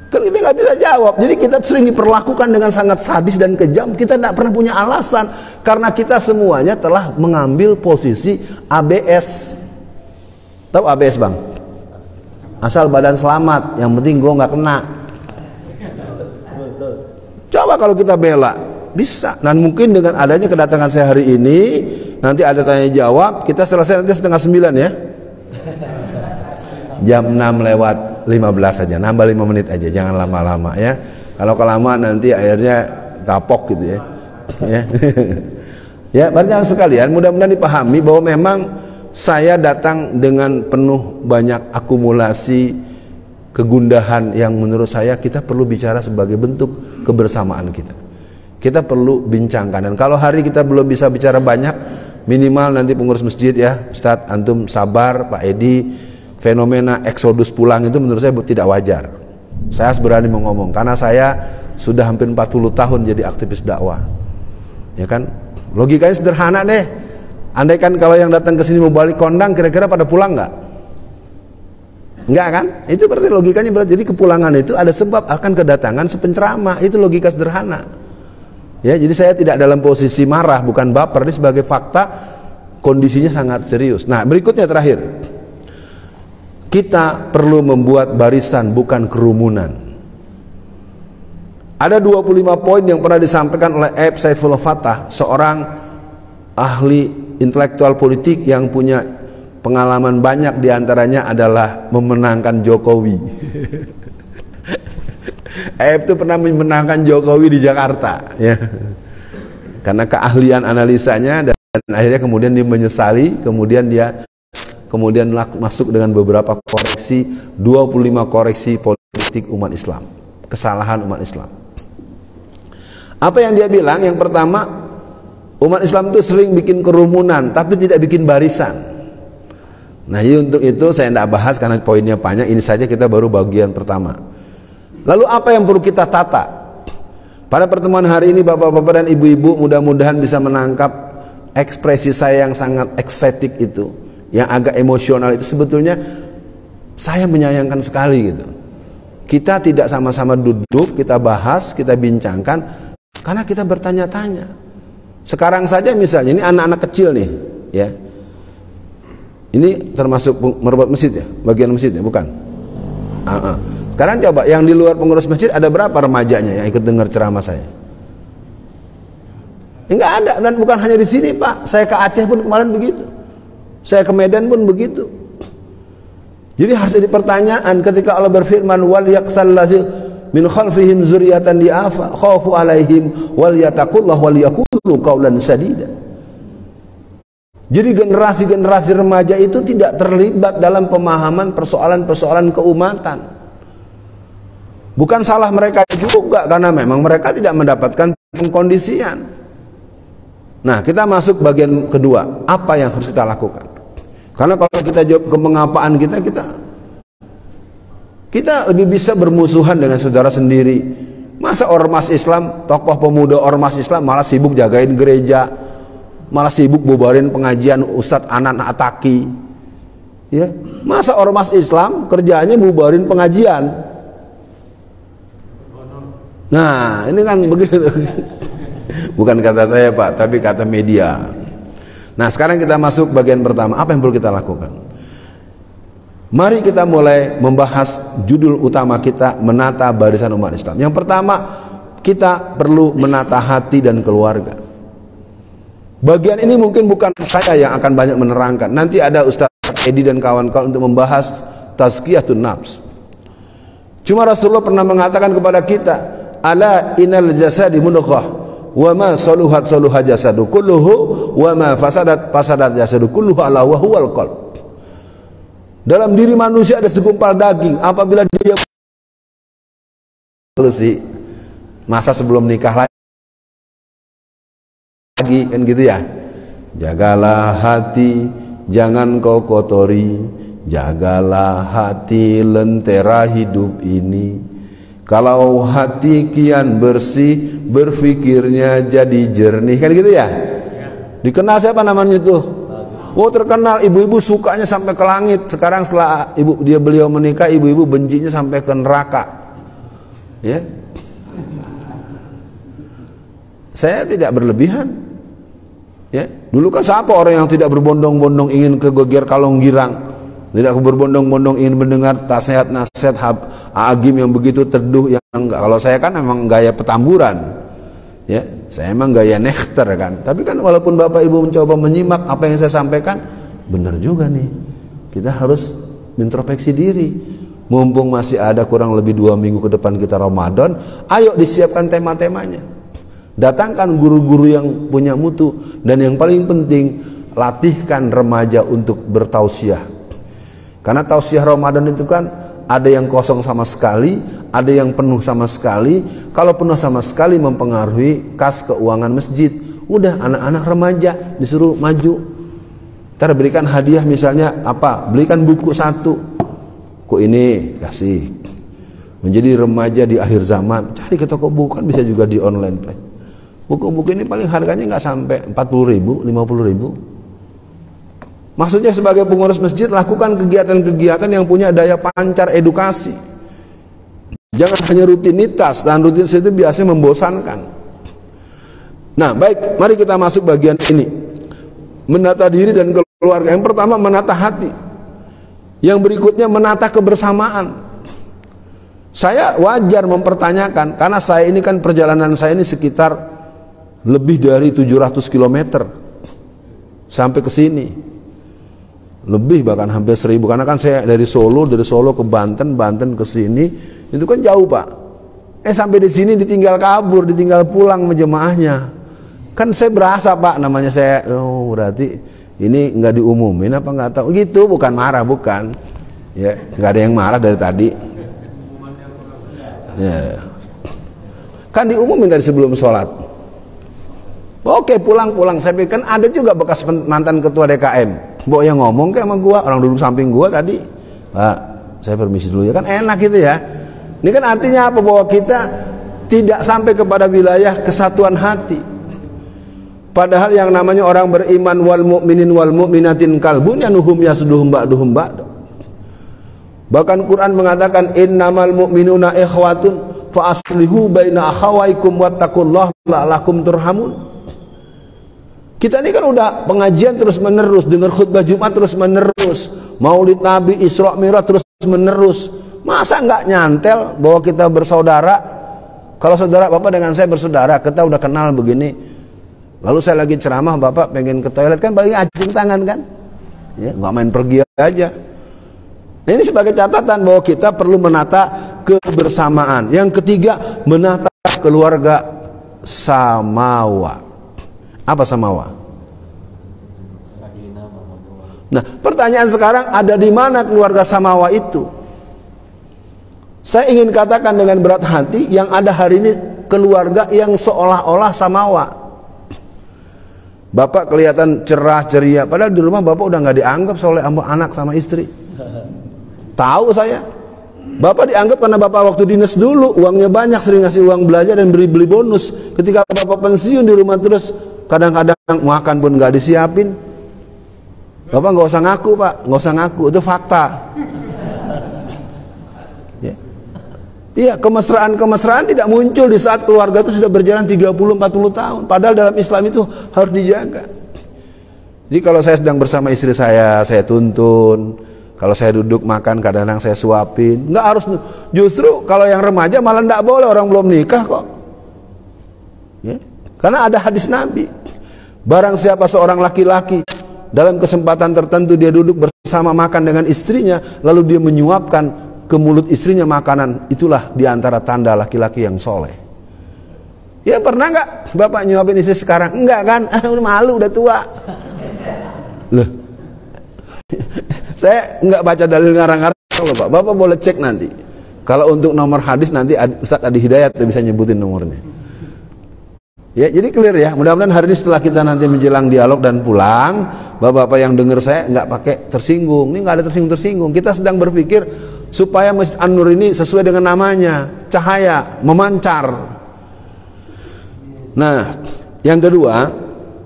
Kan kita nggak bisa jawab. Jadi kita sering diperlakukan dengan sangat sadis dan kejam. Kita tidak pernah punya alasan karena kita semuanya telah mengambil posisi ABS. Tahu ABS Bang? Asal badan selamat, yang penting gue nggak kena. Coba kalau kita bela, bisa. Dan mungkin dengan adanya kedatangan saya hari ini, nanti ada tanya jawab, kita selesai nanti 8:30 ya. Jam 6:15 saja, nambah 5 menit aja, jangan lama-lama ya. Kalau kelamaan nanti akhirnya kapok gitu ya. Ya. Ya, banyak sekalian, mudah-mudahan dipahami bahwa memang saya datang dengan penuh banyak akumulasi kegundahan yang menurut saya kita perlu bicara sebagai bentuk kebersamaan kita. Kita perlu bincangkan, dan kalau hari kita belum bisa bicara banyak, minimal nanti pengurus masjid ya, Ustadz antum sabar, Pak Edi, fenomena eksodus pulang itu menurut saya tidak wajar. Saya harus berani ngomong karena saya sudah hampir 40 tahun jadi aktivis dakwah. Ya kan? Logikanya sederhana deh. Andaikan kalau yang datang ke sini mau balik kondang, kira-kira pada pulang nggak? Enggak kan? Itu berarti logikanya berarti jadi kepulangan itu ada sebab akan kedatangan sepenceramah. Itu logika sederhana. Ya, jadi saya tidak dalam posisi marah, bukan baper. Ini sebagai fakta, kondisinya sangat serius. Nah, berikutnya terakhir. Kita perlu membuat barisan, bukan kerumunan. Ada 25 poin yang pernah disampaikan oleh Aib Saifullah Fattah, seorang ahli intelektual politik yang punya pengalaman banyak, diantaranya adalah memenangkan Jokowi. Aib itu pernah memenangkan Jokowi di Jakarta, ya. Karena keahlian analisanya, dan akhirnya kemudian dia menyesali, kemudian masuk dengan beberapa koreksi, 25 koreksi politik umat Islam, kesalahan umat Islam. Apa yang dia bilang? Yang pertama, umat Islam itu sering bikin kerumunan tapi tidak bikin barisan. Nah, untuk itu saya tidak bahas karena poinnya banyak. Ini saja kita baru bagian pertama. Lalu apa yang perlu kita tata? Pada pertemuan hari ini bapak-bapak dan ibu-ibu mudah-mudahan bisa menangkap ekspresi saya yang sangat ekstetik itu, yang agak emosional itu. Sebetulnya saya menyayangkan sekali gitu. Kita tidak sama-sama duduk, kita bahas, kita bincangkan, karena kita bertanya-tanya. Sekarang saja misalnya ini anak-anak kecil nih, ya. Ini termasuk merebut masjid ya, bagian masjid ya, bukan? Sekarang coba yang di luar pengurus masjid ada berapa remajanya yang ikut dengar ceramah saya? Enggak ada, dan bukan hanya di sini Pak. Saya ke Aceh pun kemarin begitu. Saya ke Medan pun begitu. Jadi harus jadi pertanyaan ketika Allah berfirman wal yaksal lazi min khalfihim zuriyatan di'afa khafu alaihim wal yataqullah wal yaqulu qaulan sadida. Jadi generasi-generasi remaja itu tidak terlibat dalam pemahaman persoalan-persoalan keumatan. Bukan salah mereka juga, karena memang mereka tidak mendapatkan pengkondisian. Nah, kita masuk bagian kedua. Apa yang harus kita lakukan? Karena kalau kita jawab ke mengapaan kita lebih bisa bermusuhan dengan saudara sendiri. Masa ormas Islam, tokoh pemuda ormas Islam malah sibuk jagain gereja, malah sibuk bubarin pengajian Ustadz Anan Ataki, ya. Masa ormas Islam kerjanya bubarin pengajian? Nah, ini kan begitu. Bukan kata saya Pak, tapi kata media. Nah, sekarang kita masuk bagian pertama. Apa yang perlu kita lakukan? Mari kita mulai membahas judul utama kita, menata barisan umat Islam. Yang pertama, kita perlu menata hati dan keluarga. Bagian ini mungkin bukan saya yang akan banyak menerangkan. Nanti ada Ustaz Edi dan kawan-kawan untuk membahas tazkiyatun nafs. Cuma Rasulullah pernah mengatakan kepada kita, ala innal jasadi mudghah wa ma saluhat saluha jasadu kulluhu wa ma fasadat jasadu kulluhu ala wa huwal qalb. Dalam diri manusia ada segumpal daging. Apabila dia masa sebelum nikah lagi kan gitu ya. Jagalah hati, jangan kau kotori. Jagalah hati, lentera hidup ini. Kalau hati kian bersih, berfikirnya jadi jernih. Kan gitu ya? Dikenal siapa namanya tuh? Oh, terkenal, ibu-ibu sukanya sampai ke langit. Sekarang setelah beliau menikah, ibu-ibu bencinya sampai ke neraka. Ya. Saya tidak berlebihan. Ya, dulu kan siapa orang yang tidak berbondong-bondong ingin ke Geger Kalonggirang, tidak berbondong-bondong ingin mendengar nasihat Agim yang begitu teduh, yang enggak. Kalau saya kan memang gaya petamburan. Ya, saya emang gaya nektar kan. Tapi kan walaupun Bapak Ibu mencoba menyimak apa yang saya sampaikan, benar juga nih. Kita harus introspeksi diri. Mumpung masih ada kurang lebih 2 minggu ke depan kita Ramadan, ayo disiapkan tema-temanya. Datangkan guru-guru yang punya mutu, dan yang paling penting, latihkan remaja untuk bertausiah. Karena tausiah Ramadan itu kan ada yang kosong sama sekali, ada yang penuh sama sekali. Kalau penuh sama sekali mempengaruhi kas keuangan masjid. Udah, anak-anak remaja disuruh maju. Ntar berikan hadiah, misalnya apa? Belikan buku 1. Kok ini kasih. Menjadi remaja di akhir zaman. Cari ke toko buku, kan bisa juga di online play. Buku-buku ini paling harganya nggak sampai 40.000, 50.000. Maksudnya sebagai pengurus masjid, lakukan kegiatan-kegiatan yang punya daya pancar edukasi. Jangan hanya rutinitas, dan rutinitas itu biasanya membosankan. Nah, baik, mari kita masuk bagian ini. Menata diri dan keluarga. Yang pertama, menata hati. Yang berikutnya, menata kebersamaan. Saya wajar mempertanyakan, karena saya ini kan perjalanan saya ini sekitar lebih dari 700 km sampai ke sini, lebih bahkan hampir 1000, karena kan saya dari Solo ke Banten, Banten ke sini, itu kan jauh Pak. Sampai di sini ditinggal kabur, ditinggal pulang jemaahnya. Kan saya berasa Pak, namanya saya, oh berarti ini nggak diumumin apa nggak tahu gitu, bukan marah, bukan, ya nggak ada yang marah dari tadi, ya kan diumumin dari sebelum sholat. Oke, pulang. Saya pikir kan ada juga bekas mantan ketua DKM. Mbok yang ngomong kayak sama gua, orang duduk samping gua tadi. Pak, saya permisi dulu ya, kan enak gitu ya. Ini kan artinya apa? Bahwa kita tidak sampai kepada wilayah kesatuan hati. Padahal yang namanya orang beriman, wal mu'minin wal mu'minatin kalbunyanuhum yasduhum ba'duhum ba'd. Bahkan Quran mengatakan innamal mu'minuna ikhwatun fa aslihu baina akhawaikum wattaqullaha la'allakum turhamun. Kita ini kan udah pengajian terus menerus, dengar khutbah Jumat terus menerus, Maulid Nabi, Isra Mi'raj terus menerus. Masa nggak nyantel bahwa kita bersaudara? Kalau saudara Bapak dengan saya bersaudara, kita udah kenal begini. Lalu saya lagi ceramah, Bapak pengen ke toilet kan paling acung tangan kan? Ya, nggak main pergi aja. Nah, ini sebagai catatan bahwa kita perlu menata kebersamaan. Yang ketiga, menata keluarga samawa. Apa samawa? Nah, pertanyaan sekarang, ada di mana keluarga samawa itu? Saya ingin katakan dengan berat hati, yang ada hari ini keluarga yang seolah-olah samawa. Bapak kelihatan cerah ceria, padahal di rumah Bapak udah nggak dianggap oleh anak sama istri. Tahu saya, Bapak dianggap karena Bapak waktu dinas dulu uangnya banyak, sering ngasih uang belanja dan beli bonus. Ketika Bapak pensiun di rumah terus, kadang-kadang makan pun nggak disiapin. Bapak nggak usah ngaku Pak, nggak usah ngaku, itu fakta. Ya. Iya, kemesraan tidak muncul di saat keluarga itu sudah berjalan 30-40 tahun. Padahal dalam Islam itu harus dijaga. Jadi kalau saya sedang bersama istri saya tuntun. Kalau saya duduk makan, kadang-kadang saya suapin. Nggak harus, justru kalau yang remaja malah nggak boleh, orang belum nikah kok. Ya. Karena ada hadis Nabi. Barang siapa seorang laki-laki dalam kesempatan tertentu dia duduk bersama makan dengan istrinya, lalu dia menyuapkan ke mulut istrinya makanan, itulah diantara tanda laki-laki yang soleh. Ya pernah nggak Bapak nyuapin istri sekarang? Enggak kan? Malu, udah tua. Loh, saya nggak baca dalil ngarang-ngarang loh Pak. Bapak boleh cek nanti. Kalau untuk nomor hadis nanti Ustaz Adi Hidayat bisa nyebutin nomornya. Ya, jadi clear ya. Mudah-mudahan hari ini setelah kita nanti menjelang dialog dan pulang, Bapak-bapak yang dengar saya nggak pakai tersinggung. Ini nggak ada tersinggung-tersinggung. Kita sedang berpikir supaya Masjid An-Nur ini sesuai dengan namanya, cahaya, memancar. Nah, yang kedua,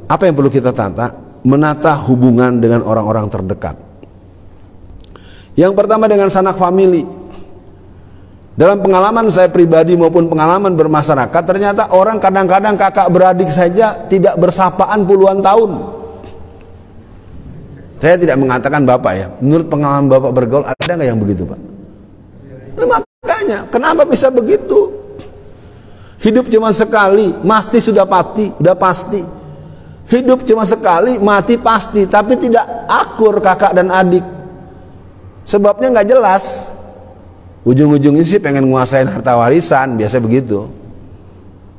apa yang perlu kita tata? Menata hubungan dengan orang-orang terdekat. Yang pertama dengan sanak famili. Dalam pengalaman saya pribadi maupun pengalaman bermasyarakat, ternyata orang kadang-kadang kakak beradik saja tidak bersapaan puluhan tahun. Saya tidak mengatakan Bapak ya, menurut pengalaman Bapak bergaul, ada nggak yang begitu Pak? Nah, makanya, kenapa bisa begitu? Hidup cuma sekali, mati sudah pasti. Hidup cuma sekali, mati pasti, tapi tidak akur kakak dan adik. Sebabnya nggak jelas. Ujung-ujungnya sih pengen nguasain harta warisan, biasa begitu.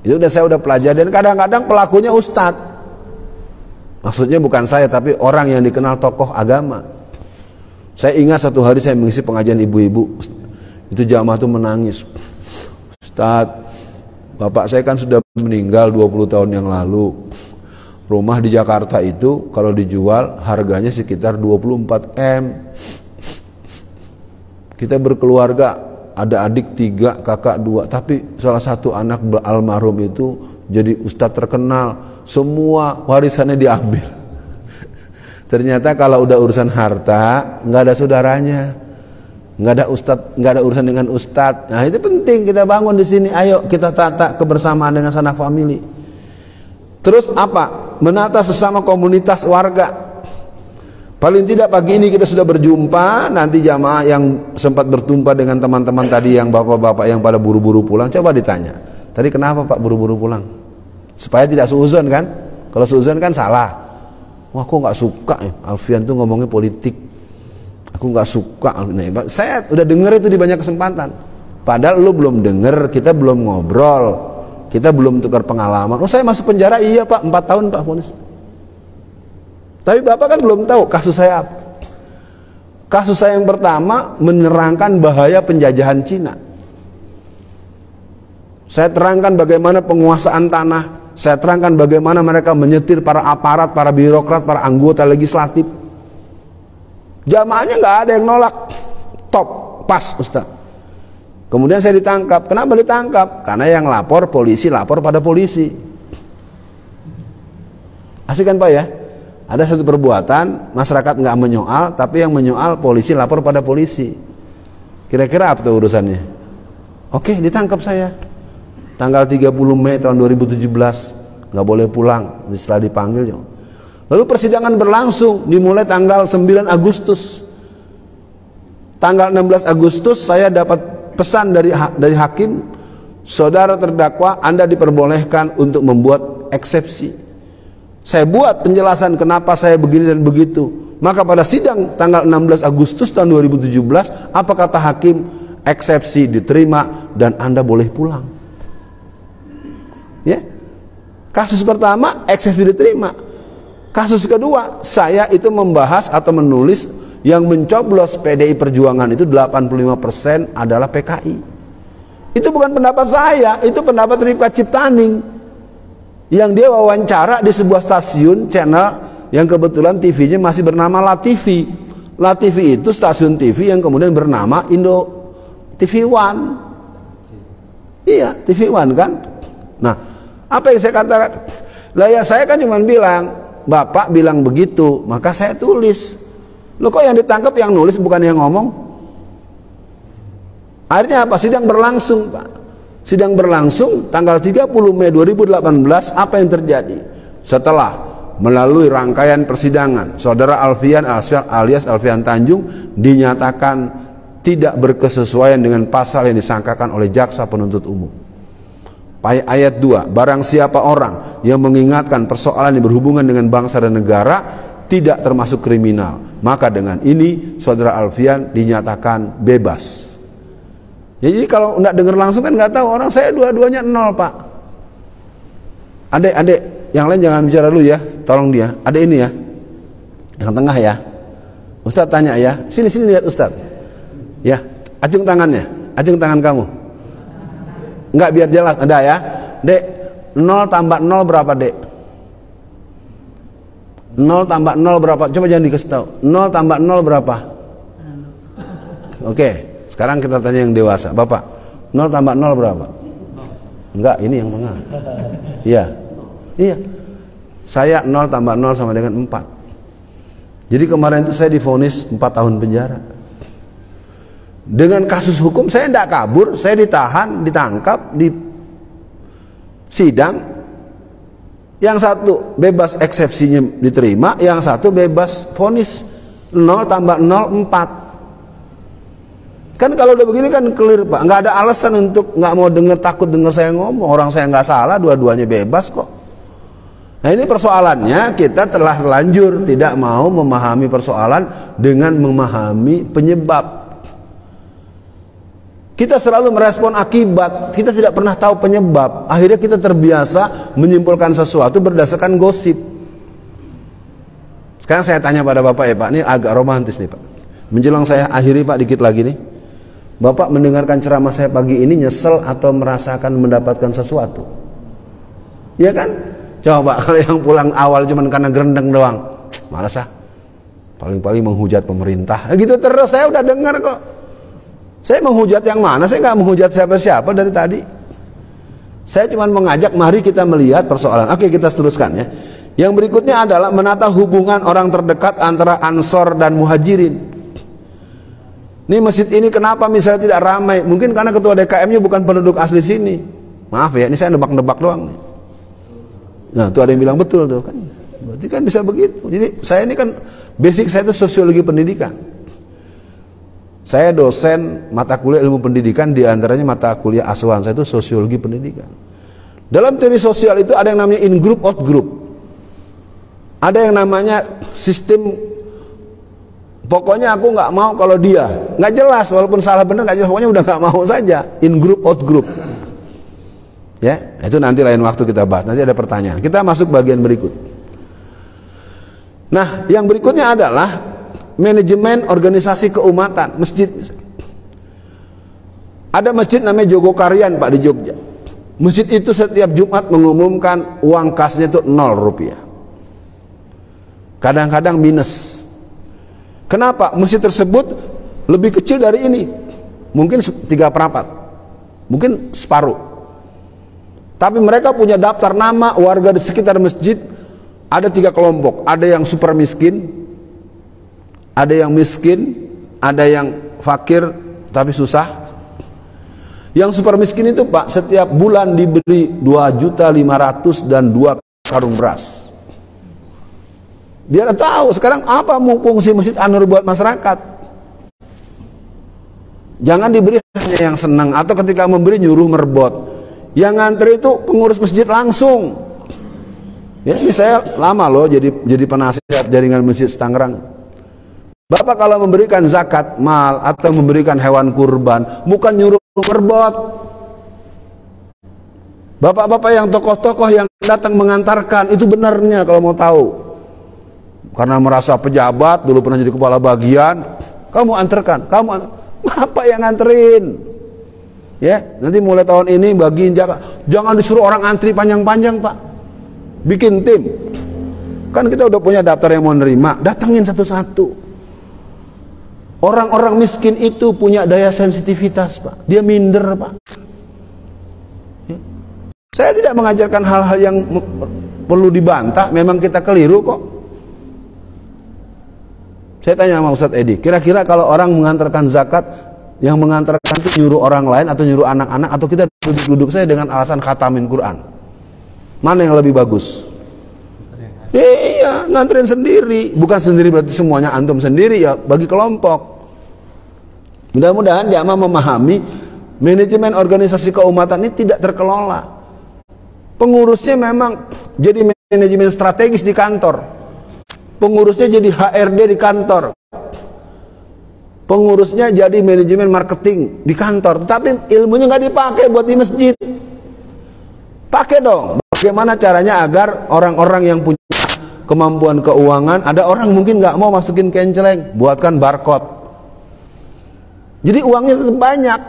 Itu saya udah pelajari, dan kadang-kadang pelakunya ustadz. Maksudnya bukan saya, tapi orang yang dikenal tokoh agama. Saya ingat satu hari saya mengisi pengajian ibu-ibu, itu jamaah tuh menangis. Ustadz, bapak saya kan sudah meninggal 20 tahun yang lalu. Rumah di Jakarta itu kalau dijual harganya sekitar 24 M. Kita berkeluarga, ada adik 3, kakak 2, tapi salah satu anak almarhum itu jadi ustadz terkenal. Semua warisannya diambil. Ternyata kalau udah urusan harta, nggak ada saudaranya, nggak ada ustadz, nggak ada urusan dengan ustadz. Nah itu penting kita bangun di sini. Ayo kita tata kebersamaan dengan sanak famili. Terus apa? Menata sesama komunitas warga. Paling tidak pagi ini kita sudah berjumpa. Nanti jamaah yang sempat berjumpa dengan teman-teman tadi, yang bapak-bapak yang pada buru-buru pulang, coba ditanya, tadi kenapa Pak buru-buru pulang? Supaya tidak suuzon kan? Kalau suuzon kan salah. Wah, aku nggak suka Alfian tuh ngomongnya politik. Aku nggak suka. Nah, saya udah denger itu di banyak kesempatan. Padahal lu belum denger, kita belum ngobrol, kita belum tukar pengalaman. Oh, saya masuk penjara, iya Pak, 4 tahun Pak vonis. Tapi Bapak kan belum tahu kasus saya apa. Kasus saya yang pertama menerangkan bahaya penjajahan Cina. Saya terangkan bagaimana penguasaan tanah. Saya terangkan bagaimana mereka menyetir para aparat, para birokrat, para anggota legislatif. Jamaahnya nggak ada yang nolak. Top, pas Ustaz. Kemudian saya ditangkap. Kenapa ditangkap? Karena yang lapor polisi, lapor pada polisi. Asik kan Pak ya? Ada satu perbuatan, masyarakat nggak menyoal, tapi yang menyoal polisi lapor pada polisi. Kira-kira apa tuh urusannya? Oke, ditangkap saya. Tanggal 30 Mei tahun 2017, nggak boleh pulang setelah dipanggil. Lalu persidangan berlangsung, dimulai tanggal 9 Agustus. Tanggal 16 Agustus saya dapat pesan dari hakim, saudara terdakwa, Anda diperbolehkan untuk membuat eksepsi. Saya buat penjelasan kenapa saya begini dan begitu. Maka pada sidang tanggal 16 Agustus tahun 2017, apa kata hakim? Eksepsi diterima dan Anda boleh pulang. Ya. Kasus pertama eksepsi diterima. Kasus kedua, saya itu membahas atau menulis yang mencoblos PDI Perjuangan itu 85% adalah PKI. Itu bukan pendapat saya, itu pendapat Rifka Ciptaning. Yang dia wawancara di sebuah stasiun channel yang kebetulan TV-nya masih bernama LaTV. LaTV itu stasiun TV yang kemudian bernama Indo TV One. Iya, TV One kan. Nah, apa yang saya katakan? Lah ya saya kan cuma bilang, Bapak bilang begitu, maka saya tulis. Loh kok yang ditangkap yang nulis bukan yang ngomong? Akhirnya apa? Sidang berlangsung, Pak. Sidang berlangsung tanggal 30 Mei 2018. Apa yang terjadi? Setelah melalui rangkaian persidangan, saudara Alfian alias Alfian Tanjung dinyatakan tidak berkesesuaian dengan pasal yang disangkakan oleh jaksa penuntut umum. Ayat 2, barang siapa orang yang mengingatkan persoalan yang berhubungan dengan bangsa dan negara tidak termasuk kriminal, maka dengan ini saudara Alfian dinyatakan bebas. Jadi kalau nggak dengar langsung kan nggak tahu, orang saya dua-duanya 0 Pak. Adik, yang lain jangan bicara dulu ya, tolong dia. Adik ini ya, yang tengah ya. Ustadz tanya ya, sini lihat Ustadz. Ya, acung tangannya, acung tangan kamu. Nggak biar jelas, ada ya. Dek, 0 tambah 0 berapa Dek? 0 tambah 0 berapa? Coba jangan dikasih tahu. 0 tambah 0 berapa? Oke. Sekarang kita tanya yang dewasa. Bapak, 0 tambah 0 berapa? Enggak, ini yang tengah. Iya. Iya. Saya 0 tambah 0 sama dengan 4. Jadi kemarin itu saya divonis 4 tahun penjara. Dengan kasus hukum saya tidak kabur, saya ditahan, ditangkap, di sidang. Yang satu bebas eksepsinya diterima, yang satu bebas vonis 0 tambah 0 4. Kan kalau udah begini kan clear Pak, nggak ada alasan untuk nggak mau dengar, takut dengar saya ngomong. Orang saya nggak salah, dua-duanya bebas kok. Nah ini persoalannya, kita telah lanjur tidak mau memahami persoalan dengan memahami penyebab. Kita selalu merespon akibat, kita tidak pernah tahu penyebab. Akhirnya kita terbiasa menyimpulkan sesuatu berdasarkan gosip. Sekarang saya tanya pada Bapak ya Pak, ini agak romantis nih Pak. Menjelang saya akhiri Pak, dikit lagi nih. Bapak mendengarkan ceramah saya pagi ini nyesel atau merasakan mendapatkan sesuatu? Ya kan? Coba kalau yang pulang awal cuman karena gerendeng doang, malas ah. Paling-paling menghujat pemerintah. Gitu terus, saya udah dengar kok. Saya menghujat yang mana? Saya nggak menghujat siapa-siapa dari tadi. Saya cuma mengajak, mari kita melihat persoalan. Oke, kita teruskan ya. Yang berikutnya adalah menata hubungan orang terdekat antara Ansor dan Muhajirin. Ini masjid ini kenapa misalnya tidak ramai? Mungkin karena ketua DKM-nya bukan penduduk asli sini. Maaf ya, ini saya nebak-nebak doang nih. Nah, tuh ada yang bilang betul tuh kan. Berarti kan bisa begitu. Jadi saya ini kan basic saya itu sosiologi pendidikan. Saya dosen mata kuliah ilmu pendidikan, di antaranya mata kuliah asuhan saya itu sosiologi pendidikan. Dalam teori sosial itu ada yang namanya in group out group. Ada yang namanya sistem, pokoknya aku nggak mau kalau dia, nggak jelas walaupun salah benar nggak jelas, pokoknya udah nggak mau saja. In group out group. Ya, itu nanti lain waktu kita bahas. Nanti ada pertanyaan. Kita masuk bagian berikut. Nah, yang berikutnya adalah manajemen organisasi keumatan masjid. Ada masjid namanya Jogokarian Pak di Jogja. Masjid itu setiap Jumat mengumumkan uang kasnya itu 0 rupiah. Kadang-kadang minus. Kenapa? Masjid tersebut lebih kecil dari ini. Mungkin 3/4. Mungkin separuh. Tapi mereka punya daftar nama warga di sekitar masjid. Ada 3 kelompok. Ada yang super miskin, ada yang miskin, ada yang fakir tapi susah. Yang super miskin itu Pak, setiap bulan diberi 2.500.000 dan 2 karung beras. Dia tahu sekarang apa fungsi Masjid An-Nur buat masyarakat. Jangan diberi hanya yang senang, atau ketika memberi nyuruh merbot. Yang ngantri itu pengurus masjid langsung. Ya, ini saya lama loh jadi penasihat jaringan masjid Tangerang. Bapak kalau memberikan zakat mal atau memberikan hewan kurban, bukan nyuruh merbot. Bapak-bapak yang tokoh-tokoh yang datang mengantarkan, itu benarnya kalau mau tahu. Karena merasa pejabat, dulu pernah jadi kepala bagian, kamu antarkan, Bapak yang nganterin. Ya, nanti mulai tahun ini bagiin zakat. Jangan disuruh orang antri panjang-panjang, Pak. Bikin tim. Kan kita udah punya daftar yang mau nerima, datangin satu-satu. Orang-orang miskin itu punya daya sensitivitas, Pak. Dia minder, Pak. Ya. Saya tidak mengajarkan hal-hal yang perlu dibantah. Memang kita keliru kok. Saya tanya sama Ustadz Edi, kira-kira kalau orang mengantarkan zakat, yang mengantarkan itu nyuruh orang lain atau nyuruh anak-anak, atau kita duduk-duduk saya dengan alasan khatamin Quran, mana yang lebih bagus? Iya, nganterin sendiri. Bukan sendiri berarti semuanya antum sendiri, ya bagi kelompok. Mudah-mudahan jamaah memahami manajemen organisasi keumatan ini tidak terkelola. Pengurusnya memang jadi manajemen strategis di kantor. Pengurusnya jadi HRD di kantor. Pengurusnya jadi manajemen marketing di kantor. Tetapi ilmunya nggak dipakai buat di masjid. Pakai dong. Bagaimana caranya agar orang-orang yang punya kemampuan keuangan, ada orang mungkin nggak mau masukin kenceleng, buatkan barcode. Jadi uangnya tetap banyak.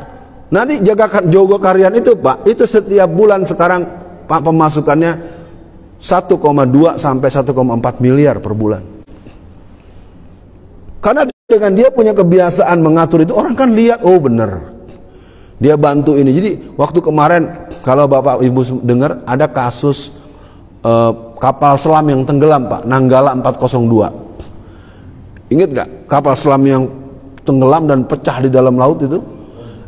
Nanti Jogokarian itu Pak, itu setiap bulan sekarang Pak pemasukannya 1,2 sampai 1,4 miliar per bulan. Karena dengan dia punya kebiasaan mengatur itu, orang kan lihat, oh bener, dia bantu ini. Jadi waktu kemarin kalau Bapak Ibu dengar ada kasus kapal selam yang tenggelam Pak, Nanggala 402. Ingat gak kapal selam yang tenggelam dan pecah di dalam laut itu?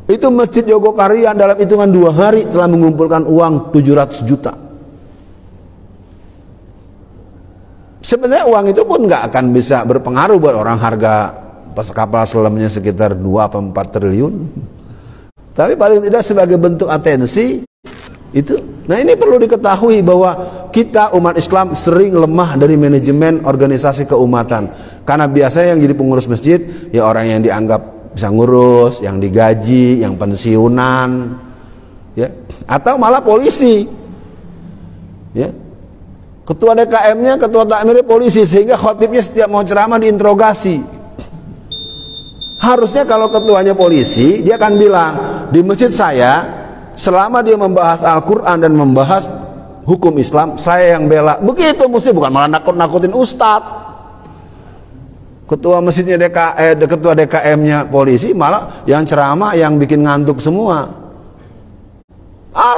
Itu Masjid Jogokarian dalam hitungan 2 hari telah mengumpulkan uang 700 juta. Sebenarnya uang itu pun nggak akan bisa berpengaruh buat orang, harga kapal selamnya sekitar 2-4 triliun. Tapi paling tidak sebagai bentuk atensi itu. Nah, ini perlu diketahui bahwa kita umat Islam sering lemah dari manajemen organisasi keumatan. Karena biasanya yang jadi pengurus masjid ya orang yang dianggap bisa ngurus, yang digaji, yang pensiunan, ya, atau malah polisi, ya. Ketua DKM-nya, ketua takmirnya polisi, sehingga khotibnya setiap mau ceramah diinterogasi. Harusnya kalau ketuanya polisi, dia akan bilang, di masjid saya, selama dia membahas Al-Quran dan membahas hukum Islam, saya yang bela. Begitu mesti, bukan malah nakut-nakutin ustadz. Ketua masjidnya ketua DKM-nya polisi, malah yang ceramah yang bikin ngantuk semua.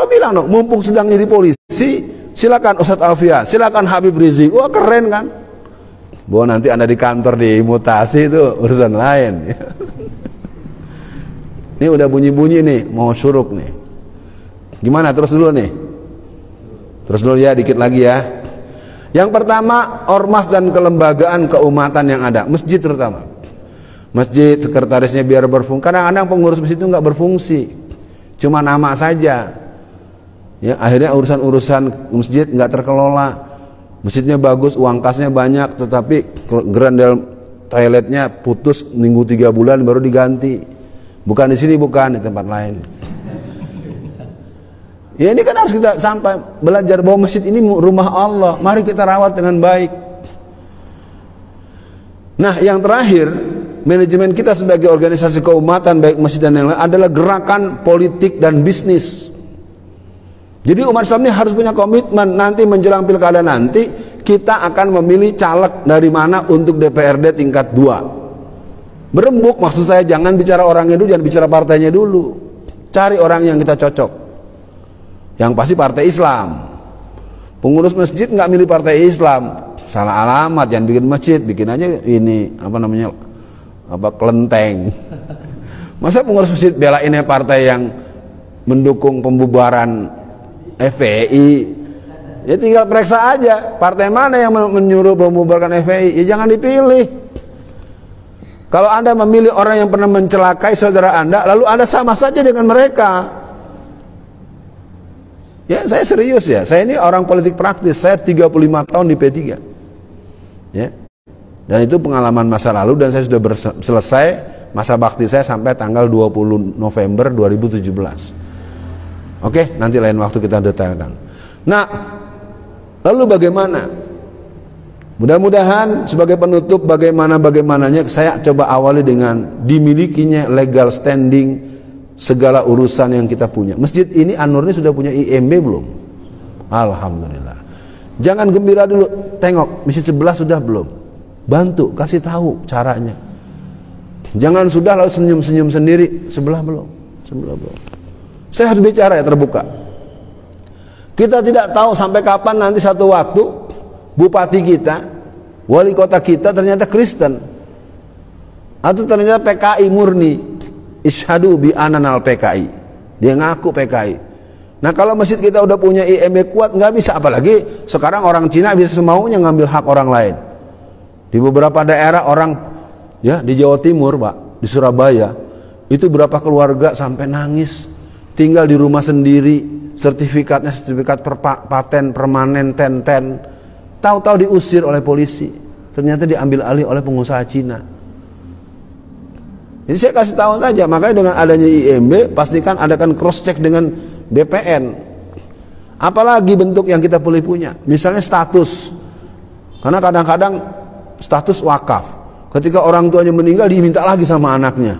Bilang dong, mumpung sedang jadi polisi, silakan Ustadz Alfian, silakan Habib Rizik. Wah, keren kan? Bahwa nanti Anda di kantor dimutasi itu urusan lain. Ini udah bunyi-bunyi nih, mau syuruk nih. Gimana? Terus dulu nih. Terus dulu ya, dikit lagi ya. Yang pertama, ormas dan kelembagaan keumatan yang ada, masjid terutama. Masjid, sekretarisnya biar berfungsi. Kadang-kadang pengurus masjid itu nggak berfungsi, cuma nama saja. Ya, akhirnya urusan-urusan masjid nggak terkelola. Masjidnya bagus, uang kasnya banyak, tetapi gerandel toiletnya putus minggu 3 bulan baru diganti. Bukan di sini, bukan di tempat lain. Ya, ini kan harus kita sampai belajar bahwa masjid ini rumah Allah. Mari kita rawat dengan baik. Nah, yang terakhir, manajemen kita sebagai organisasi keumatan, baik masjid dan yang lain, adalah gerakan politik dan bisnis. Jadi umat Islam ini harus punya komitmen. Nanti menjelang pilkada nanti, kita akan memilih caleg dari mana untuk DPRD tingkat 2. Berembuk, maksud saya jangan bicara orangnya dulu, jangan bicara partainya dulu. Cari orang yang kita cocok. Yang pasti partai Islam. Pengurus masjid nggak milih partai Islam, salah alamat. Jangan bikin masjid, bikin aja ini kelenteng. Masa pengurus masjid belainnya partai yang mendukung pembubaran FPI? Ya tinggal periksa aja partai mana yang menyuruh membubarkan FPI. Ya jangan dipilih. Kalau Anda memilih orang yang pernah mencelakai saudara Anda, lalu Anda sama saja dengan mereka. Ya, saya serius ya. Saya ini orang politik praktis. Saya 35 tahun di P3. Ya. Dan itu pengalaman masa lalu, dan saya sudah selesai masa bakti saya sampai tanggal 20 November 2017. Oke, nanti lain waktu kita detailkan. Nah, lalu bagaimana? Mudah-mudahan sebagai penutup bagaimananya saya coba awali dengan dimilikinya legal standing segala urusan yang kita punya. Masjid ini An-Nur ini sudah punya IMB belum? Alhamdulillah. Jangan gembira dulu, tengok masjid sebelah sudah belum? Bantu, kasih tahu caranya. Jangan sudah lalu senyum-senyum sendiri, sebelah belum? Sebelah belum. Saya harus bicara ya, terbuka. Kita tidak tahu sampai kapan nanti satu waktu bupati kita, wali kota kita ternyata Kristen, atau ternyata PKI murni. Isyhadu bi ananal PKI. Dia ngaku PKI. Nah, kalau masjid kita udah punya IMB kuat, nggak bisa. Apalagi sekarang orang Cina bisa semaunya ngambil hak orang lain. Di beberapa daerah orang, ya di Jawa Timur, Pak, di Surabaya, itu berapa keluarga sampai nangis, tinggal di rumah sendiri, sertifikat paten permanen ten, tahu-tahu diusir oleh polisi, ternyata diambil alih oleh pengusaha Cina. Jadi saya kasih tahu saja, makanya dengan adanya IMB, pastikan adakan cross check dengan BPN. Apalagi bentuk yang kita boleh punya, misalnya status, karena kadang-kadang status wakaf, ketika orang tuanya meninggal diminta lagi sama anaknya.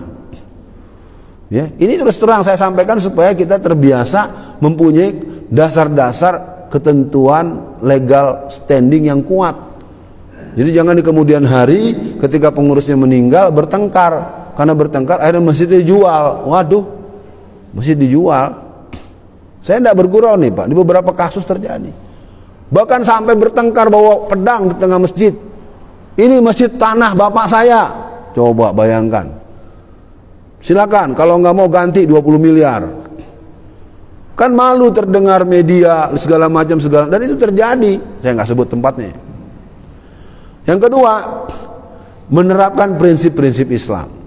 Ya, ini terus terang saya sampaikan supaya kita terbiasa mempunyai dasar-dasar ketentuan legal standing yang kuat. Jadi jangan di kemudian hari ketika pengurusnya meninggal bertengkar. Karena bertengkar akhirnya masjid dijual. Waduh, masjid dijual. Saya tidak bergurau nih Pak, di beberapa kasus terjadi. Bahkan sampai bertengkar bawa pedang di tengah masjid. Ini masjid tanah bapak saya. Coba bayangkan. Silakan, kalau nggak mau ganti 20 miliar. Kan malu terdengar media segala macam segala, dan itu terjadi. Saya nggak sebut tempatnya. Yang kedua, menerapkan prinsip-prinsip Islam.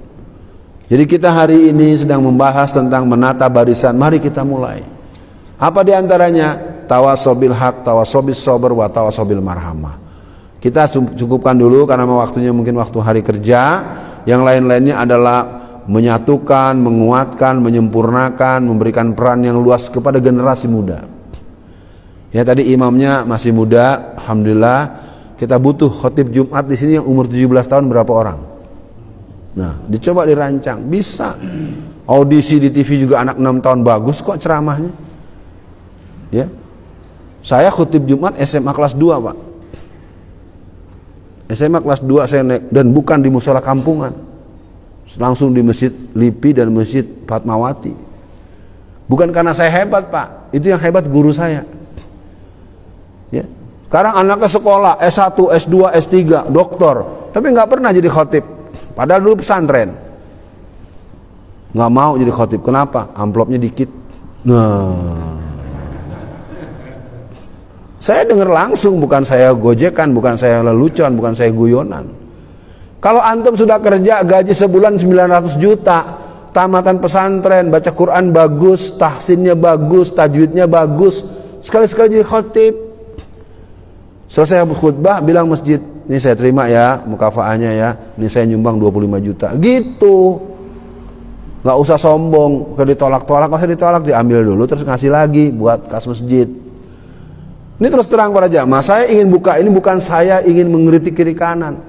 Jadi kita hari ini sedang membahas tentang menata barisan. Mari kita mulai. Apa diantaranya? Tawasobil haq, tawasobil sober, wa tawasobil marhamah. Kita cukupkan dulu karena waktunya mungkin waktu hari kerja. Yang lain-lainnya adalah menyatukan, menguatkan, menyempurnakan, memberikan peran yang luas kepada generasi muda. Ya, tadi imamnya masih muda, alhamdulillah. Kita butuh khotib Jumat di sini yang umur 17 tahun berapa orang? Nah, dicoba dirancang, bisa. Audisi di TV juga anak 6 tahun bagus kok ceramahnya. Ya. Saya khotib Jumat SMA kelas 2, Pak. SMA kelas 2 saya naik, dan bukan di mushola kampungan. Langsung di Masjid Lipi dan Masjid Fatmawati. Bukan karena saya hebat, Pak. Itu yang hebat guru saya. Ya. Sekarang anaknya sekolah S1, S2, S3, doktor, tapi nggak pernah jadi khotib. Padahal dulu pesantren. Nggak mau jadi khotib. Kenapa? Amplopnya dikit. Nah, saya dengar langsung, bukan saya gojekan, bukan saya lelucon, bukan saya guyonan. Kalau antum sudah kerja gaji sebulan 900 juta, tamatan pesantren, baca Quran bagus, tahsinnya bagus, tajwidnya bagus, sekali-sekali jadi khotib. Selesai khutbah bilang masjid, ini saya terima ya mukafaahnya ya, ini saya nyumbang 25 juta. Gitu. Nggak usah sombong, kalau ditolak-tolak, kalau ditolak diambil dulu terus ngasih lagi buat kas masjid. Ini terus terang para jamaah, saya ingin buka ini bukan saya ingin mengkritik kiri kanan.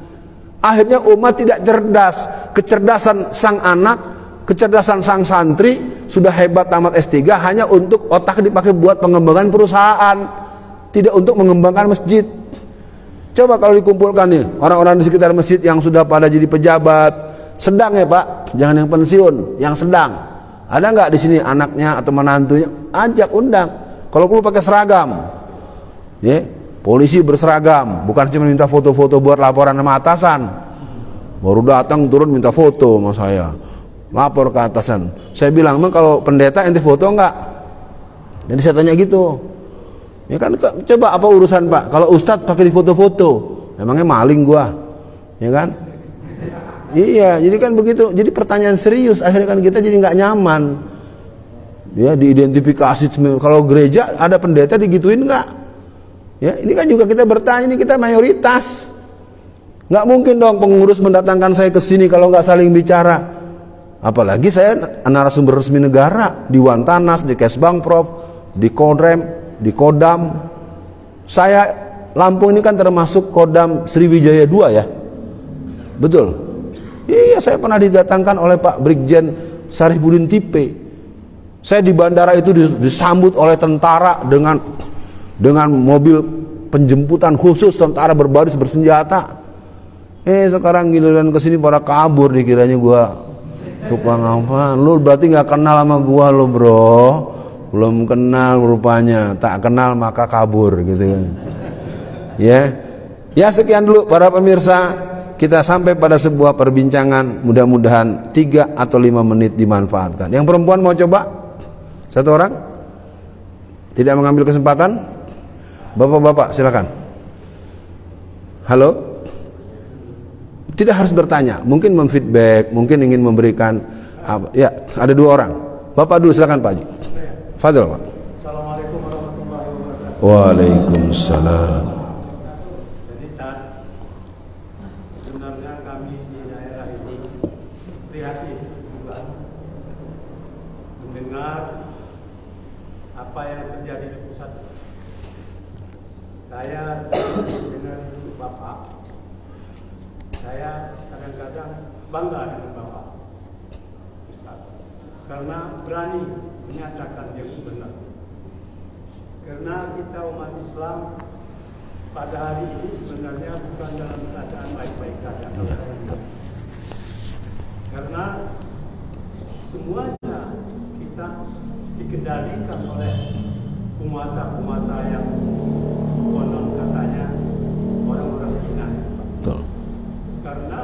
Akhirnya umat tidak cerdas. Kecerdasan sang anak, kecerdasan sang santri sudah hebat tamat S3 hanya untuk otak dipakai buat pengembangan perusahaan, tidak untuk mengembangkan masjid. Coba kalau dikumpulkan nih orang-orang di sekitar masjid yang sudah pada jadi pejabat, sedang ya Pak, jangan yang pensiun, yang sedang. Ada nggak di sini anaknya atau menantunya? Ajak, undang. Kalau perlu pakai seragam. Ya, polisi berseragam, bukan cuma minta foto-foto buat laporan sama atasan. Baru datang turun minta foto sama saya, lapor ke atasan. Saya bilang, emang kalau pendeta ente foto enggak? Jadi saya tanya gitu. Ya kan, coba apa urusan Pak? Kalau ustadz pakai di foto-foto, emangnya maling gua? Ya kan? Iya, jadi kan begitu. Jadi pertanyaan serius. Akhirnya kan kita jadi nggak nyaman. Ya, diidentifikasi. Kalau gereja ada pendeta digituin nggak? Ya, ini kan juga kita bertanya, ini kita mayoritas. Nggak mungkin dong pengurus mendatangkan saya ke sini kalau nggak saling bicara. Apalagi saya narasumber resmi negara di Wantanas, di Kesbangprov, di Kodrem, di Kodam. Saya Lampung ini kan termasuk Kodam Sriwijaya II ya. Betul. Iya, saya pernah didatangkan oleh Pak Brigjen Sarifudin Tipe. Saya di bandara itu disambut oleh tentara dengan mobil penjemputan khusus, tentara berbaris bersenjata. Sekarang giliran kesini pada kabur, dikiranya gua tukang apa? Lu berarti nggak kenal sama gua lo bro, belum kenal rupanya, tak kenal maka kabur gitu kan. Ya sekian dulu para pemirsa, kita sampai pada sebuah perbincangan, mudah-mudahan 3 atau 5 menit dimanfaatkan. Yang perempuan mau coba? Satu orang? Tidak mengambil kesempatan? Bapak-bapak silakan. Halo? Tidak harus bertanya, mungkin memfeedback, mungkin ingin memberikan ya, ada 2 orang. Bapak dulu silakan Pak Haji. Fadil Pak. Assalamualaikum warahmatullahi wabarakatuh. Waalaikumsalam. Jadi sebenarnya kami di daerah ini prihatin juga mendengar apa yang terjadi di pusat. Saya dengan Bapak, saya kadang-kadang bangga dengan Bapak Ustaz, karena berani menyatakan yang benar. Karena kita umat Islam pada hari ini sebenarnya bukan dalam keadaan baik-baik saja. Karena semuanya kita dikendalikan oleh penguasa-penguasa yang konon katanya orang-orang Cina. Betul. Karena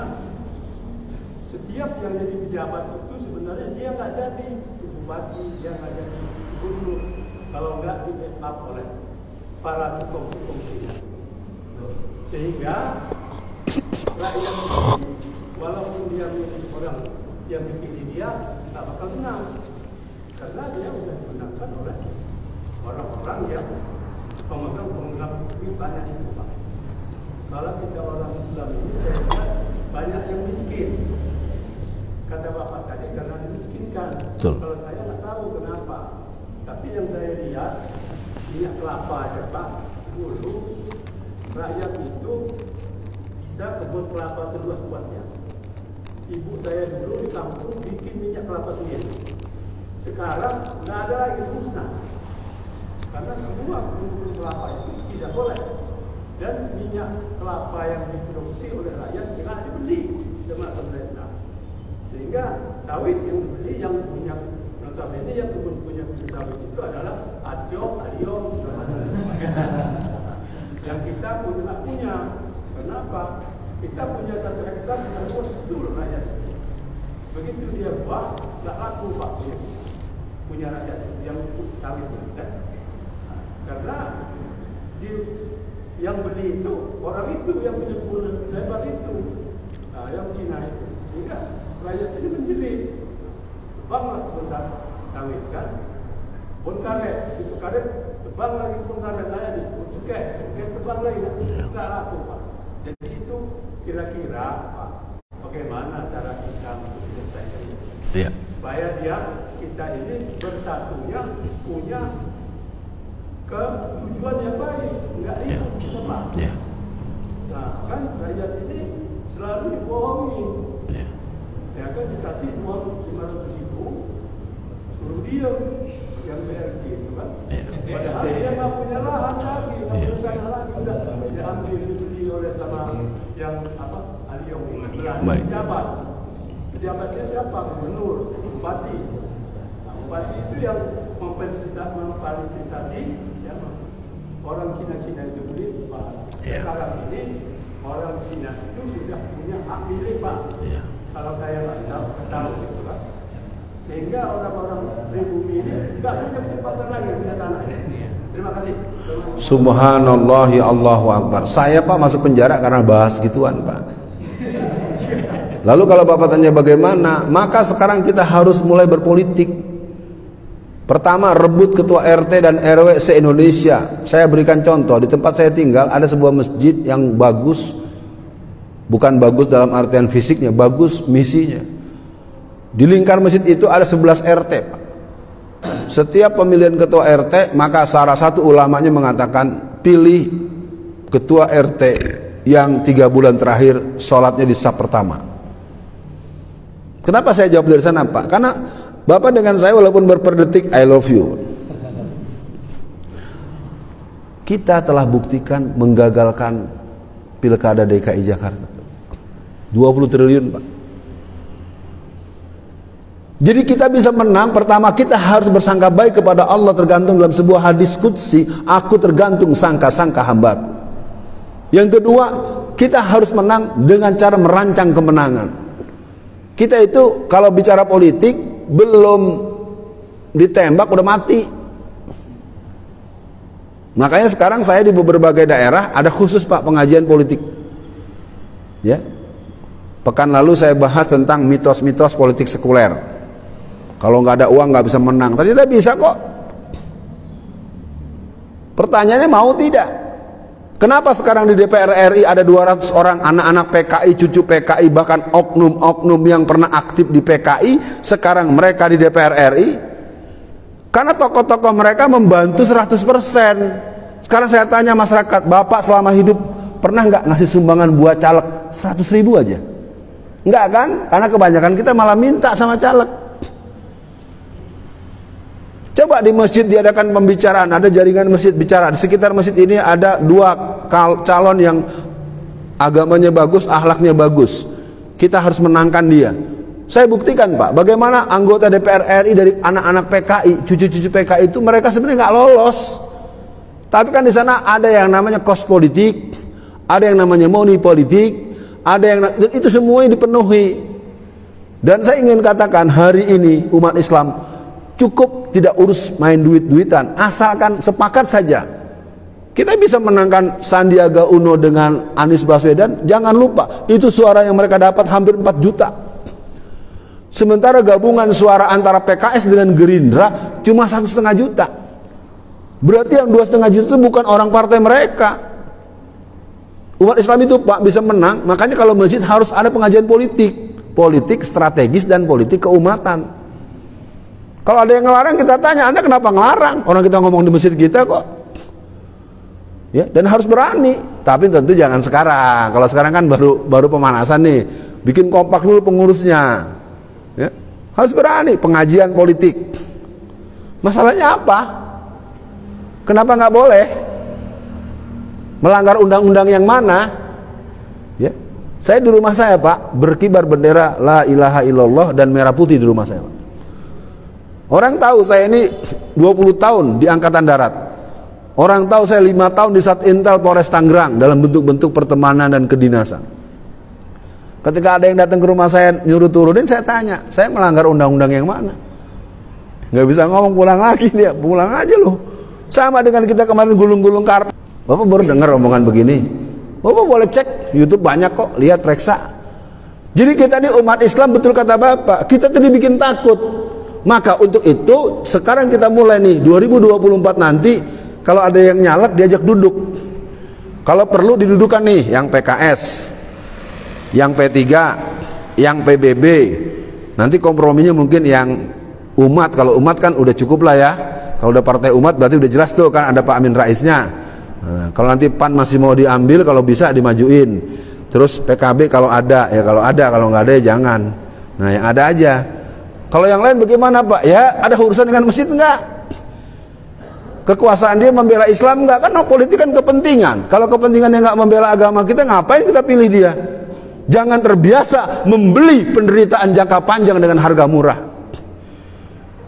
setiap yang jadi pejabat itu sebenarnya dia nggak jadi bupati, dia nggak jadi gubernur kalau nggak di backup oleh para hukum-hukum Cina. Sehingga rakyat walaupun dia menjadi orang yang dipilih dia nggak bakal menang, karena dia sudah dimenangkan oleh orang-orang yang pemegang duit banyak itu Pak. Kalau kita orang Islam ini saya lihat banyak yang miskin. kata Bapak tadi karena dimiskinkan. Betul. Kalau saya nggak tahu kenapa. Tapi yang saya lihat minyak kelapa aja Pak, dulu rakyat itu bisa kebun kelapa seluas-luasnya. Ibu saya dulu di kampung bikin minyak kelapa sendiri. Sekarang nggak ada lagi, musnah. Karena semua kebun kelapa itu tidak boleh. Dan minyak kelapa yang diproduksi oleh rakyat tidak dibeli sama pemerintah. Sehingga sawit yang dibeli, yang minyak notabene yang kebun punya sawit itu adalah Ajo, Alio, yang kita pun tidak punya. Kenapa? Kita punya 1 hektar sudah luas betul rakyat. Begitu dia buah, tidak laku Pak punya rakyat yang sawit itu kan? Karena yang beli itu orang itu yang punya kebun lebar itu, yang Cina itu. Sehingga rakyat ini menjerit, tebanglah kebun sawit kan? Kebun karet, itu karet, tebang lagi kebun karet lain nih, cekek, tebang lagi, tidak laku Pak. Jadi itu kira-kira Pak, bagaimana cara kita untuk menyelesaikan ini? Iya. Supaya kita ini bersatunya punya ke tujuan yang baik, enggak ribut gitu Pak. Iya. Nah kan rakyat ini selalu dibohongi. Iya. Ya kan dikasih uang 500.000, suruh diam yang BRT itu kan. Iya. Padahal dia nggak punya lahan lagi, nggak punya tanah lagi, udah diambil dibeli oleh sama yang apa Aliong ini. Baik. Pejabat, pejabatnya siapa? Gubernur, bupati. Nah, bupati itu yang memfasilitasi ya, orang Cina-Cina itu beli Pak. Iya. Sekarang ini orang Cina itu sudah punya hak milik Pak. Iya. Kalau saya nggak tahu gitu Pak. Sehingga orang-orang pribumi ini tidak punya kesempatan lagi punya tanah. Terima kasih. Subhanallah, ya Allahu Akbar. Saya Pak masuk penjara karena bahas gituan Pak. Lalu kalau Bapak tanya bagaimana, maka sekarang kita harus mulai berpolitik. Pertama, rebut ketua RT dan RW se-Indonesia. Saya berikan contoh, di tempat saya tinggal ada sebuah masjid yang bagus. Bukan bagus dalam artian fisiknya, bagus misinya. Di lingkar masjid itu ada 11 RT Pak. Setiap pemilihan ketua RT, maka salah satu ulamanya mengatakan, pilih ketua RT yang 3 bulan terakhir sholatnya di saf pertama. Kenapa saya jawab dari sana Pak? Karena Bapak dengan saya walaupun berperdetik I love you. Kita telah buktikan menggagalkan Pilkada DKI Jakarta 20 triliun Pak. Jadi kita bisa menang, pertama kita harus bersangka baik kepada Allah, tergantung dalam sebuah hadis qudsi, aku tergantung sangka-sangka hambaku. Yang kedua, kita harus menang dengan cara merancang kemenangan. Kita itu kalau bicara politik, belum ditembak udah mati. Makanya sekarang saya di berbagai daerah ada khusus Pak pengajian politik. Ya. Pekan lalu saya bahas tentang mitos-mitos politik sekuler. Kalau nggak ada uang nggak bisa menang. Ternyata bisa kok. Pertanyaannya mau tidak? Kenapa sekarang di DPR RI ada 200 orang anak-anak PKI, cucu PKI, bahkan oknum-oknum yang pernah aktif di PKI, sekarang mereka di DPR RI? Karena tokoh-tokoh mereka membantu 100%. Sekarang saya tanya masyarakat, Bapak selama hidup pernah nggak ngasih sumbangan buat caleg 100.000 aja? Enggak kan? Karena kebanyakan kita malah minta sama caleg. Coba di masjid diadakan pembicaraan, ada jaringan masjid bicara. Di sekitar masjid ini ada 2 calon yang agamanya bagus, akhlaknya bagus. Kita harus menangkan dia. Saya buktikan Pak, bagaimana anggota DPR RI dari anak-anak PKI, cucu-cucu PKI itu mereka sebenarnya nggak lolos. Tapi kan di sana ada yang namanya kos politik, ada yang namanya money politik, ada yang itu semuanya dipenuhi. Dan saya ingin katakan hari ini umat Islam cukup tidak urus main duit-duitan, asalkan sepakat saja. Kita bisa menangkan Sandiaga Uno dengan Anies Baswedan, jangan lupa itu suara yang mereka dapat hampir 4 juta. Sementara gabungan suara antara PKS dengan Gerindra cuma 1,5 juta. Berarti yang 2,5 juta itu bukan orang partai mereka. Umat Islam itu Pak bisa menang, makanya kalau masjid harus ada pengajian politik. politik strategis dan politik keumatan. Kalau ada yang ngelarang, kita tanya, Anda kenapa ngelarang? Orang kita ngomong di masjid kita kok. Ya, dan harus berani. Tapi tentu jangan sekarang. Kalau sekarang kan baru pemanasan nih. Bikin kompak dulu pengurusnya. Ya, harus berani. Pengajian politik. Masalahnya apa? Kenapa nggak boleh? Melanggar undang-undang yang mana? Ya, saya di rumah saya, Pak, berkibar bendera la ilaha illallah dan merah putih di rumah saya, Pak. Orang tahu saya ini 20 tahun di Angkatan Darat. Orang tahu saya 5 tahun di Satintel Polres Tangerang dalam bentuk-bentuk pertemanan dan kedinasan. Ketika ada yang datang ke rumah saya nyuruh turunin, saya tanya, saya melanggar undang-undang yang mana? Nggak bisa ngomong, pulang lagi dia, pulang aja loh. Sama dengan kita kemarin gulung-gulung karpet. Bapak baru dengar omongan begini. Bapak boleh cek YouTube, banyak kok, lihat, periksa. Jadi kita ini umat Islam, betul kata Bapak, kita tuh dibikin takut. Maka untuk itu sekarang kita mulai nih 2024 nanti, kalau ada yang nyalek diajak duduk. Kalau perlu didudukan nih yang PKS, yang P3, yang PBB. Nanti komprominya mungkin yang umat. Kalau umat kan udah cukup lah ya. Kalau udah partai umat berarti udah jelas tuh kan ada Pak Amin Raisnya. Nah, kalau nanti PAN masih mau diambil, kalau bisa dimajuin. Terus PKB kalau ada, kalau nggak ada ya jangan. Nah, yang ada aja. Kalau yang lain bagaimana, Pak? Ya, ada urusan dengan masjid enggak? Kekuasaan dia membela Islam enggak? Kan politik kan kepentingan. Kalau kepentingannya enggak membela agama kita, ngapain kita pilih dia? Jangan terbiasa membeli penderitaan jangka panjang dengan harga murah.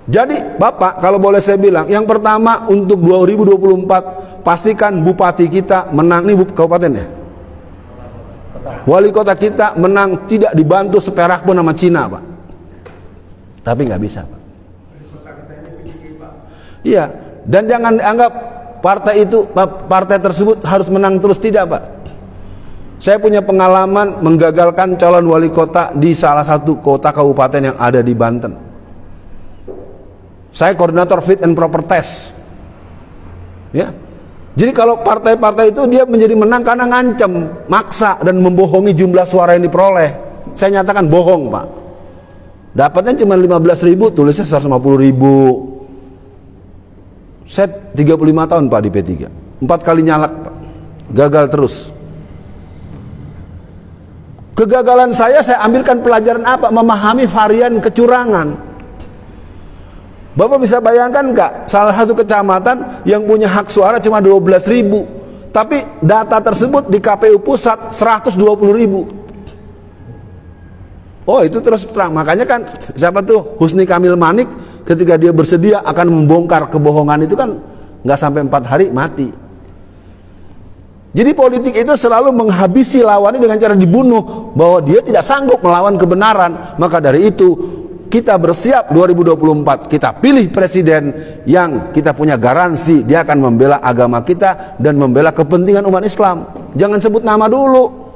Jadi, Bapak, kalau boleh saya bilang, yang pertama untuk 2024 pastikan bupati kita menang. Ini kabupaten ya? Wali kota kita menang, tidak dibantu seperak pun sama Cina, Pak. Tapi nggak bisa, Pak. Iya, dan jangan anggap partai tersebut harus menang terus, tidak, Pak. Saya punya pengalaman menggagalkan calon wali kota di salah satu kota kabupaten yang ada di Banten. Saya koordinator fit and proper test. Ya. Jadi kalau partai-partai itu dia menjadi menang karena ngancem, maksa dan membohongi jumlah suara yang diperoleh. Saya nyatakan bohong, Pak. Dapatnya cuma 15.000, tulisnya 150.000. Saya 35 tahun, Pak, di P3. 4 kali nyalek, Pak. Gagal terus. Kegagalan saya ambilkan pelajaran apa? Memahami varian kecurangan. Bapak bisa bayangkan nggak, salah satu kecamatan yang punya hak suara cuma 12.000, tapi data tersebut di KPU pusat 120.000. Oh, itu terus terang. Makanya kan siapa tuh Husni Kamil Manik, ketika dia bersedia akan membongkar kebohongan itu kan nggak sampai 4 hari mati. Jadi politik itu selalu menghabisi lawannya dengan cara dibunuh, bahwa dia tidak sanggup melawan kebenaran. Maka dari itu kita bersiap 2024, kita pilih presiden yang kita punya garansi dia akan membela agama kita dan membela kepentingan umat Islam. Jangan sebut nama dulu.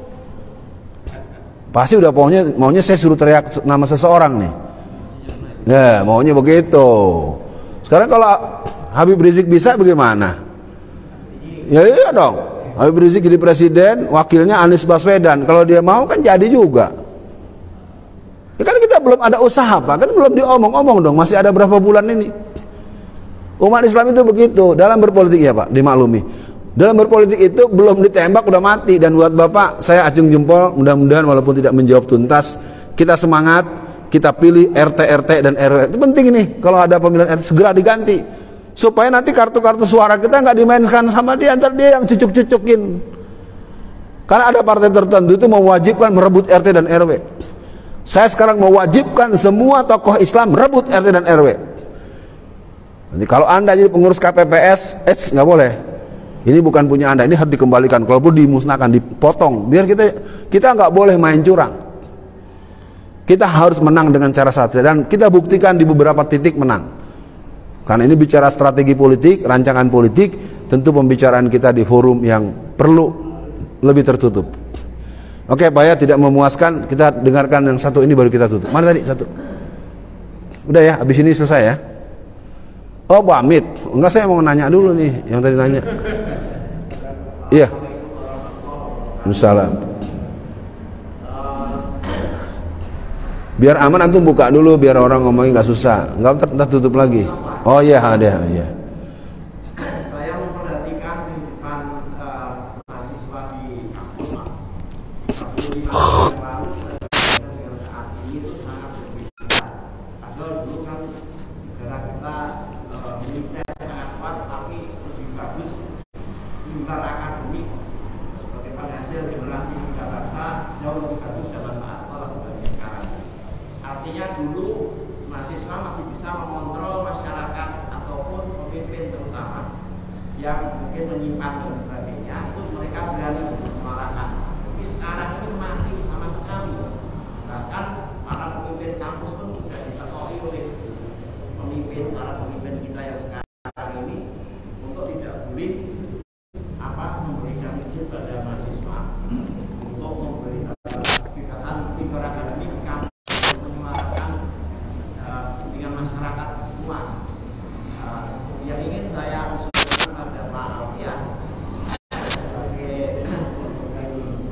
Pasti udah maunya saya suruh teriak nama seseorang nih. Ya, maunya begitu. Sekarang kalau Habib Rizik bisa bagaimana? Ya iya dong. Habib Rizik jadi presiden, wakilnya Anies Baswedan. Kalau dia mau kan jadi juga. Ya kan kita belum ada usaha, Pak. Kan belum diomong-omong dong. Masih ada berapa bulan ini? Umat Islam itu begitu. Dalam berpolitik ya, Pak, dimaklumi. Dalam berpolitik itu belum ditembak udah mati. Dan buat Bapak, saya acung jempol. Mudah-mudahan walaupun tidak menjawab tuntas, kita semangat, kita pilih RT dan RW. Itu penting ini. Kalau ada pemilihan RT segera diganti. Supaya nanti kartu-kartu suara kita nggak dimainkan sama dia, ntar dia yang cucuk-cucukin. Karena ada partai tertentu itu mewajibkan merebut RT dan RW. Saya sekarang mewajibkan semua tokoh Islam rebut RT dan RW. Nanti kalau Anda jadi pengurus KPPS, nggak boleh. Ini bukan punya Anda, ini harus dikembalikan. Kalaupun dimusnahkan, dipotong. Biar kita nggak boleh main curang. Kita harus menang dengan cara satria, dan kita buktikan di beberapa titik menang. Karena ini bicara strategi politik, rancangan politik, tentu pembicaraan kita di forum yang perlu lebih tertutup. Oke, Pak, ya, tidak memuaskan, kita dengarkan yang satu ini baru kita tutup. Mana tadi satu? Udah ya, habis ini selesai ya. Oh, Pak Amit. Enggak, saya mau nanya dulu nih, yang tadi nanya. Iya. Waalaikumsalam. Biar aman antum buka dulu biar orang ngomongin nggak susah. Nggak ntar tutup lagi. Oh iya ada ya. Saya memperhatikan kehidupan mahasiswa di kampus, Pak. 45 tahun yang lalu dengan saat ini itu sangat berbeda. Padahal dulu kan negara kita militer sangat kuat, tapi lebih bagus mimbar akademik sebagai penghasil generasi Jakarta jauh lebih bagus zaman Pak Harto dibanding sekarang. Artinya dulu mahasiswa masih bisa mengontrol masyarakat ataupun pemimpin terutama yang mungkin menyimpang dan sebagainya, itu mereka berani menyuarakan. Tapi sekarang ini mati sama sekali. Bahkan para pemimpin kampus pun sudah ditekoi oleh para pemimpin kita yang sekarang ini untuk tidak boleh memberikan izin pada mahasiswa untuk memberi kebebasan mimbar akademik di kampus menyuarakan kepentingan masyarakat luas. Yang ingin saya usulkan pada Pak Alfian sebagai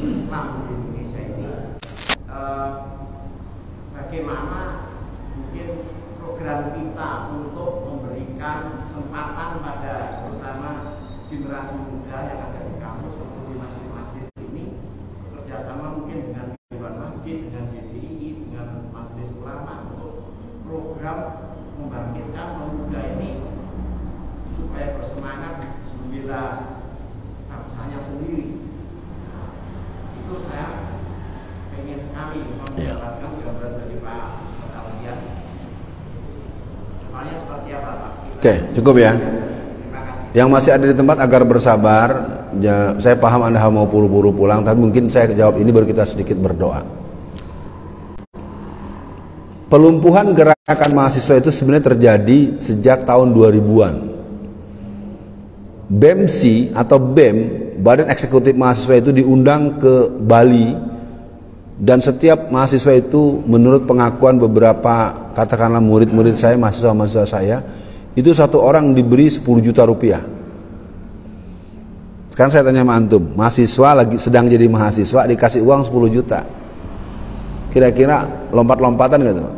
Islam di Indonesia ini, bagaimana mungkin program kita untuk memberikan kesempatan pada terutama generasi muda yang ada di kampus maupun di masjid-masjid ini bekerjasama mungkin dengan Dewan Masjid, dengan DDII, dengan Majelis Ulama untuk program membangkitkan pemuda ini supaya bersemangat membela bangsanya sendiri. Nah, itu saya ingin sekali mendapatkan gambaran dari Pak Alfian. Depannya seperti apa, Pak? Oke, cukup ya. Yang masih ada di tempat agar bersabar. Ya, saya paham Anda mau buru-buru pulang, tapi mungkin saya jawab ini baru kita sedikit berdoa. Pelumpuhan gerakan mahasiswa itu sebenarnya terjadi sejak tahun 2000-an. BEMSI atau BEM, Badan Eksekutif Mahasiswa itu diundang ke Bali, dan setiap mahasiswa itu menurut pengakuan beberapa katakanlah murid-murid saya, mahasiswa-mahasiswa saya, itu satu orang diberi 10 juta rupiah. Sekarang saya tanya sama antum, mahasiswa lagi sedang jadi mahasiswa dikasih uang 10 juta. Kira-kira lompat-lompatan gak tuh?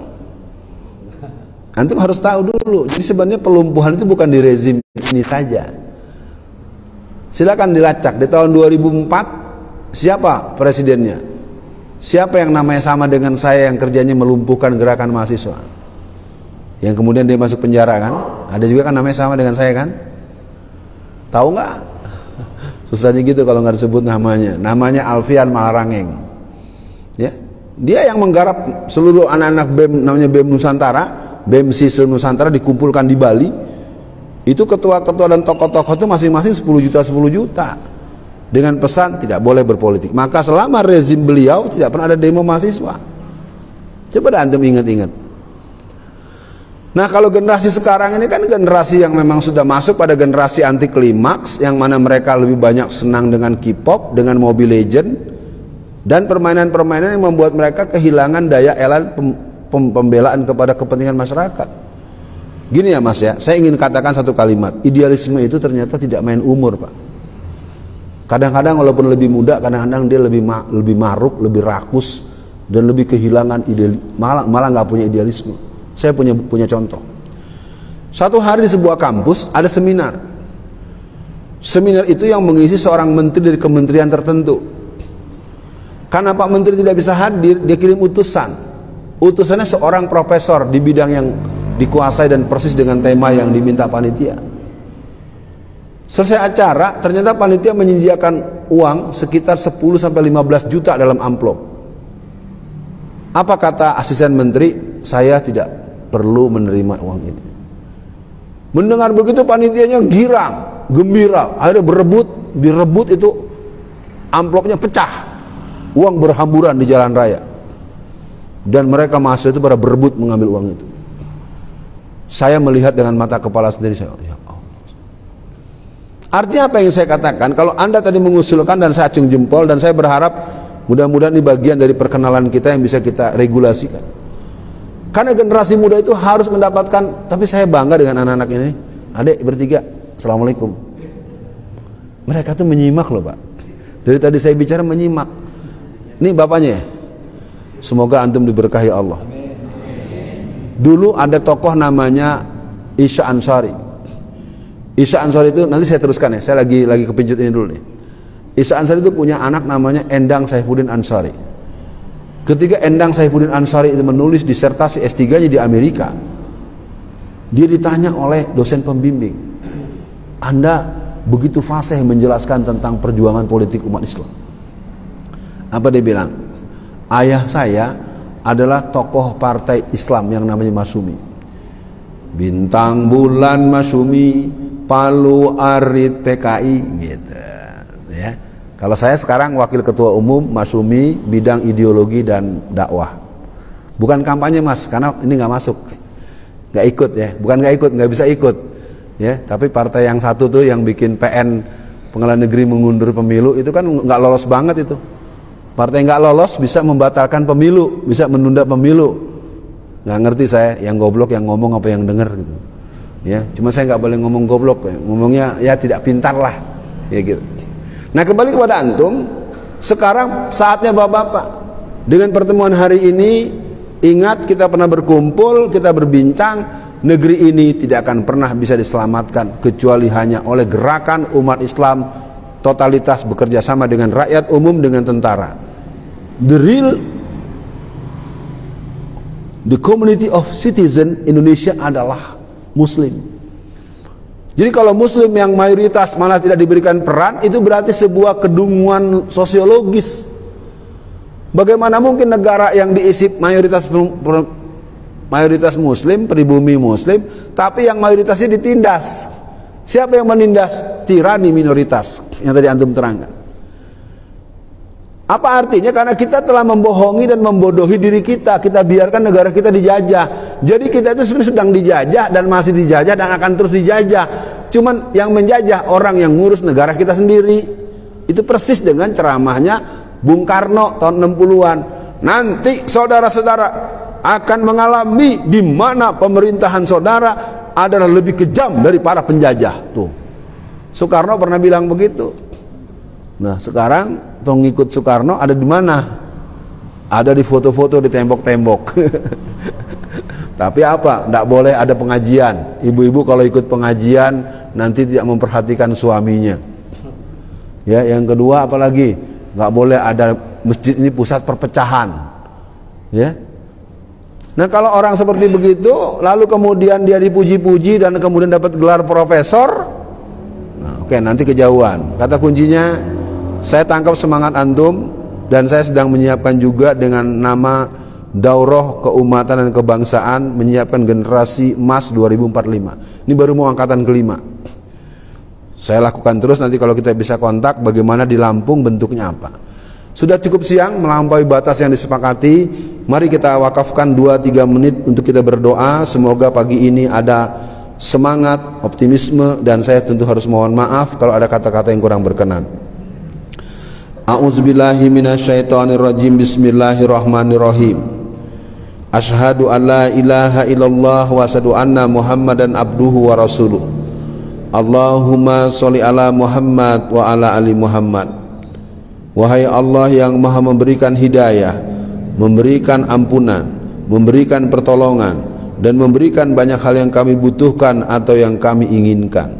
Antum harus tahu dulu. Jadi sebenarnya pelumpuhan itu bukan di rezim ini saja. Silakan dilacak di tahun 2004 siapa presidennya? Siapa yang namanya sama dengan saya yang kerjanya melumpuhkan gerakan mahasiswa? Yang kemudian dia masuk penjara kan? Ada juga kan namanya sama dengan saya kan? Tahu nggak? Susahnya gitu kalau nggak disebut namanya. Namanya Alfian Malarangeng. Ya, dia yang menggarap seluruh anak-anak BEM, namanya BEM Nusantara, BEMSI Nusantara dikumpulkan di Bali. Itu ketua-ketua dan tokoh-tokoh itu masing-masing 10 juta dengan pesan tidak boleh berpolitik. Maka selama rezim beliau tidak pernah ada demo mahasiswa. Coba dah antum ingat-ingat. Nah, kalau generasi sekarang ini kan generasi yang memang sudah masuk pada generasi anti klimaks, yang mana mereka lebih banyak senang dengan K-pop, dengan Mobile Legend, dan permainan-permainan yang membuat mereka kehilangan daya elan pembelaan kepada kepentingan masyarakat. Gini ya Mas ya, saya ingin katakan satu kalimat, idealisme itu ternyata tidak main umur Pak. Kadang-kadang walaupun lebih muda, kadang-kadang dia lebih maruk, lebih rakus, dan lebih kehilangan malah nggak punya idealisme. Saya punya contoh. Satu hari di sebuah kampus ada seminar. Seminar itu yang mengisi seorang menteri dari kementerian tertentu. Karena Pak Menteri tidak bisa hadir, dia kirim utusan. Utusannya seorang profesor di bidang yang dikuasai dan persis dengan tema yang diminta panitia. Selesai acara, ternyata panitia menyediakan uang sekitar 10-15 juta dalam amplop. Apa kata asisten menteri? Saya tidak perlu menerima uang ini. Mendengar begitu panitianya girang, gembira, akhirnya direbut itu amplopnya pecah, uang berhamburan di jalan raya, dan mereka mahasiswa itu pada berebut mengambil uang itu. Saya melihat dengan mata kepala sendiri, saya, ya Allah. Artinya apa yang saya katakan? Kalau Anda tadi mengusulkan dan saya acung jempol, dan saya berharap mudah-mudahan ini bagian dari perkenalan kita yang bisa kita regulasikan. Karena generasi muda itu harus mendapatkan, tapi saya bangga dengan anak-anak ini. Adik bertiga, Assalamualaikum. Mereka tuh menyimak loh Pak. Dari tadi saya bicara menyimak. Ini bapaknya ya. Semoga antum diberkahi Allah. Dulu ada tokoh namanya Isya Ansari. Isya Ansari itu nanti saya teruskan ya. Saya lagi kepincut ini dulu nih. Isya Ansari itu punya anak namanya Endang Saifuddin Ansari. Ketika Endang Saifuddin Ansari itu menulis disertasi S3-nya di Amerika, dia ditanya oleh dosen pembimbing, Anda begitu fasih menjelaskan tentang perjuangan politik umat Islam. Apa dia bilang? Ayah saya adalah tokoh partai Islam yang namanya Masyumi. Bintang bulan Masyumi, Palu Arit PKI gitu. Ya. Kalau saya sekarang wakil ketua umum Masyumi bidang ideologi dan dakwah. Bukan kampanye Mas, karena ini nggak masuk. Nggak ikut ya, bukan nggak ikut, nggak bisa ikut. Ya, tapi partai yang satu tuh yang bikin PN Pengadilan Negeri mengundur pemilu itu kan nggak lolos banget itu. Partai nggak lolos bisa membatalkan pemilu, bisa menunda pemilu. Nggak ngerti saya, yang goblok yang ngomong apa yang denger gitu. Ya, cuma saya nggak boleh ngomong goblok, ya. Ngomongnya ya tidak pintar lah, ya gitu. Nah kembali kepada antum, sekarang saatnya bapak-bapak. Dengan pertemuan hari ini, ingat kita pernah berkumpul, kita berbincang, negeri ini tidak akan pernah bisa diselamatkan kecuali hanya oleh gerakan umat Islam totalitas bekerja sama dengan rakyat umum, dengan tentara. The community of citizen Indonesia adalah Muslim. Jadi kalau Muslim yang mayoritas malah tidak diberikan peran, itu berarti sebuah kedunguan sosiologis. Bagaimana mungkin negara yang diisi mayoritas Muslim, pribumi Muslim, tapi yang mayoritasnya ditindas? Siapa yang menindas? Tirani minoritas yang tadi antum terangkan. Apa artinya? Karena kita telah membohongi dan membodohi diri kita. Kita biarkan negara kita dijajah. Jadi kita itu sebenarnya sedang dijajah dan masih dijajah dan akan terus dijajah. Cuman yang menjajah orang yang ngurus negara kita sendiri. Itu persis dengan ceramahnya Bung Karno tahun 60-an. Nanti saudara-saudara akan mengalami di mana pemerintahan saudara adalah lebih kejam dari para penjajah. Tuh, Soekarno pernah bilang begitu. Nah sekarang pengikut Soekarno ada di mana? Ada di foto-foto di tembok-tembok. Tapi apa? Tidak boleh ada pengajian. Ibu-ibu kalau ikut pengajian nanti tidak memperhatikan suaminya. Ya, yang kedua apalagi? Nggak boleh ada masjid ini pusat perpecahan. Ya. Nah kalau orang seperti begitu, lalu kemudian dia dipuji-puji dan kemudian dapat gelar profesor, nah, oke, nanti kejauhan. Kata kuncinya, saya tangkap semangat antum dan saya sedang menyiapkan juga dengan nama Daurah Keumatan dan Kebangsaan, menyiapkan generasi emas 2045. Ini baru mau angkatan kelima. Saya lakukan terus, nanti kalau kita bisa kontak bagaimana di Lampung bentuknya apa. Sudah cukup siang, melampaui batas yang disepakati. Mari kita wakafkan 2-3 menit untuk kita berdoa. Semoga pagi ini ada semangat, optimisme, dan saya tentu harus mohon maaf kalau ada kata-kata yang kurang berkenan. A'udzubillahi minasyaitonirrajim. Bismillahirrahmanirrahim. Asyhadu an la ilaha illallah wa asyhadu anna Muhammadan abduhu wa rasuluh. Allahumma sholli ala Muhammad wa ala ali Muhammad. Wahai Allah yang maha memberikan hidayah, memberikan ampunan, memberikan pertolongan, dan memberikan banyak hal yang kami butuhkan atau yang kami inginkan.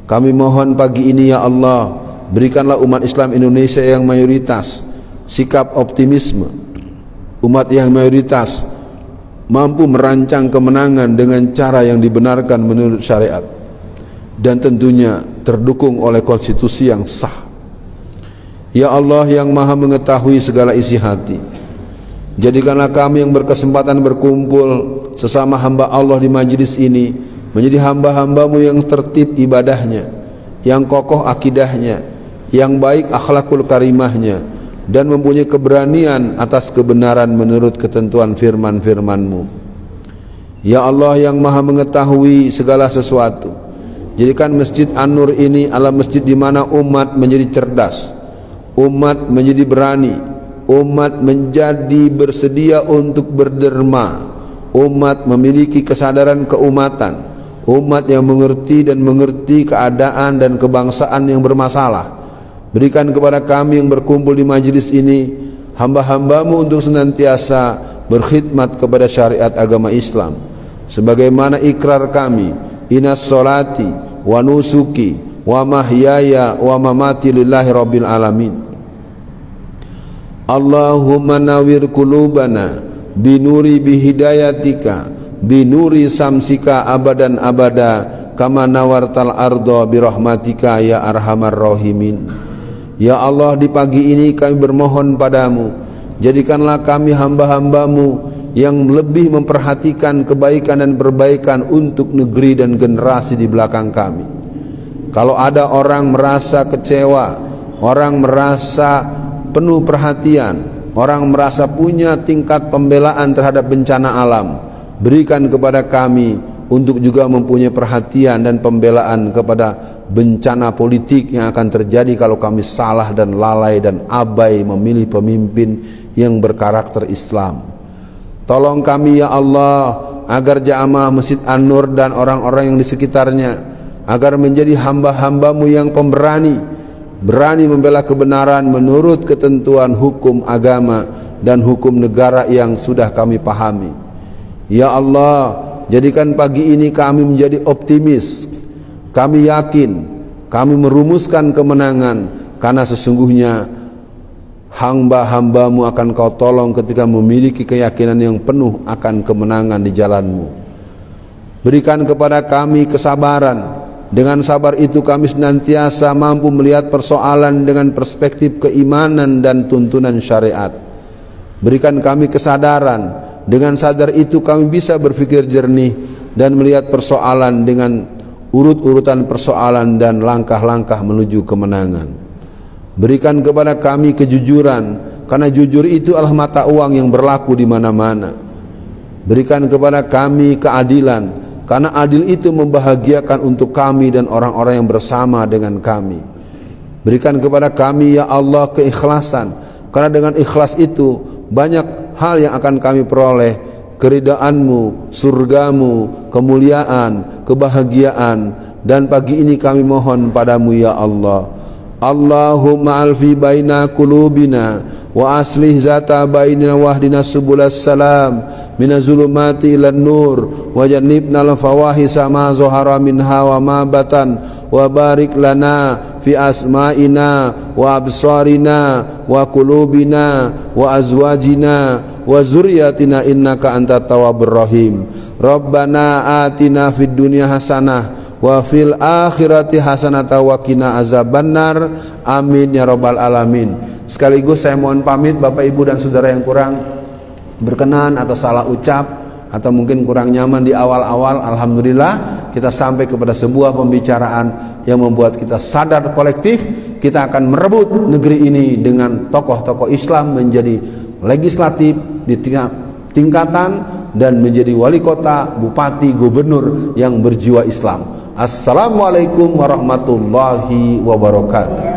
Kami mohon pagi ini ya Allah, berikanlah umat Islam Indonesia yang mayoritas sikap optimisme. Umat yang mayoritas mampu merancang kemenangan dengan cara yang dibenarkan menurut syariat, dan tentunya terdukung oleh konstitusi yang sah. Ya Allah yang maha mengetahui segala isi hati, jadikanlah kami yang berkesempatan berkumpul sesama hamba Allah di majlis ini menjadi hamba-hambamu yang tertib ibadahnya, yang kokoh akidahnya, yang baik akhlakul karimahnya, dan mempunyai keberanian atas kebenaran menurut ketentuan firman-firman-Mu. Ya Allah yang maha mengetahui segala sesuatu, jadikan Masjid An-Nur ini adalah masjid di mana umat menjadi cerdas, umat menjadi berani, umat menjadi bersedia untuk berderma, umat memiliki kesadaran keumatan, umat yang mengerti dan mengerti keadaan dan kebangsaan yang bermasalah. Berikan kepada kami yang berkumpul di majelis ini hamba-hambamu untuk senantiasa berkhidmat kepada syariat agama Islam, sebagaimana ikrar kami, innas sholati wa nusuki wa mahyaya wa mamati lillahi rabbil alamin. Allahumma nawwir qulubana binuri bihidayatika binuri samsika abadan abada kama nawartal ardo birahmatika ya arhamar rahimin. Ya Allah, di pagi ini kami bermohon padamu, jadikanlah kami hamba-hambamu yang lebih memperhatikan kebaikan dan perbaikan untuk negeri dan generasi di belakang kami. Kalau ada orang merasa kecewa, orang merasa penuh perhatian, orang merasa punya tingkat pembelaan terhadap bencana alam, berikan kepada kami untuk juga mempunyai perhatian dan pembelaan kepada bencana politik yang akan terjadi kalau kami salah dan lalai dan abai memilih pemimpin yang berkarakter Islam. Tolong kami ya Allah, agar jamaah Masjid An-Nur dan orang-orang yang di sekitarnya agar menjadi hamba-hambamu yang pemberani, berani membela kebenaran menurut ketentuan hukum agama dan hukum negara yang sudah kami pahami. Ya Allah, jadikan pagi ini kami menjadi optimis. Kami yakin, kami merumuskan kemenangan, karena sesungguhnya hamba-hambamu akan kau tolong ketika memiliki keyakinan yang penuh akan kemenangan di jalanmu. Berikan kepada kami kesabaran. Dengan sabar itu kami senantiasa mampu melihat persoalan dengan perspektif keimanan dan tuntunan syariat. Berikan kami kesadaran. Dengan sadar itu kami bisa berpikir jernih dan melihat persoalan dengan urut-urutan persoalan dan langkah-langkah menuju kemenangan. Berikan kepada kami kejujuran, karena jujur itu adalah mata uang yang berlaku di mana-mana. Berikan kepada kami keadilan, karena adil itu membahagiakan untuk kami dan orang-orang yang bersama dengan kami. Berikan kepada kami ya Allah keikhlasan, karena dengan ikhlas itu banyak hal yang akan kami peroleh, keridaan-Mu, surgamu, kemuliaan, kebahagiaan. Dan pagi ini kami mohon padamu ya Allah, Allahumma alfi baina qulubina wa aslih zata bainina wahdina subulas salam minaz zulumati ilan nur wa jannibna al fawahisa ma zahara minha wa ma batan wa barik lana fi asma'ina wa absarina wa qulubina wa azwajina wa zurriyatina innaka antat tawwabur rahim. Rabbana atina fid dunya hasanah wa fil akhirati hasanata wa qina azabannar. Amin ya rabbal alamin. Sekaligus saya mohon pamit Bapak Ibu dan saudara yang kurang berkenan atau salah ucap atau mungkin kurang nyaman di awal-awal. Alhamdulillah kita sampai kepada sebuah pembicaraan yang membuat kita sadar kolektif. Kita akan merebut negeri ini dengan tokoh-tokoh Islam menjadi legislatif di tingkatan dan menjadi wali kota, bupati, gubernur yang berjiwa Islam. Assalamualaikum warahmatullahi wabarakatuh.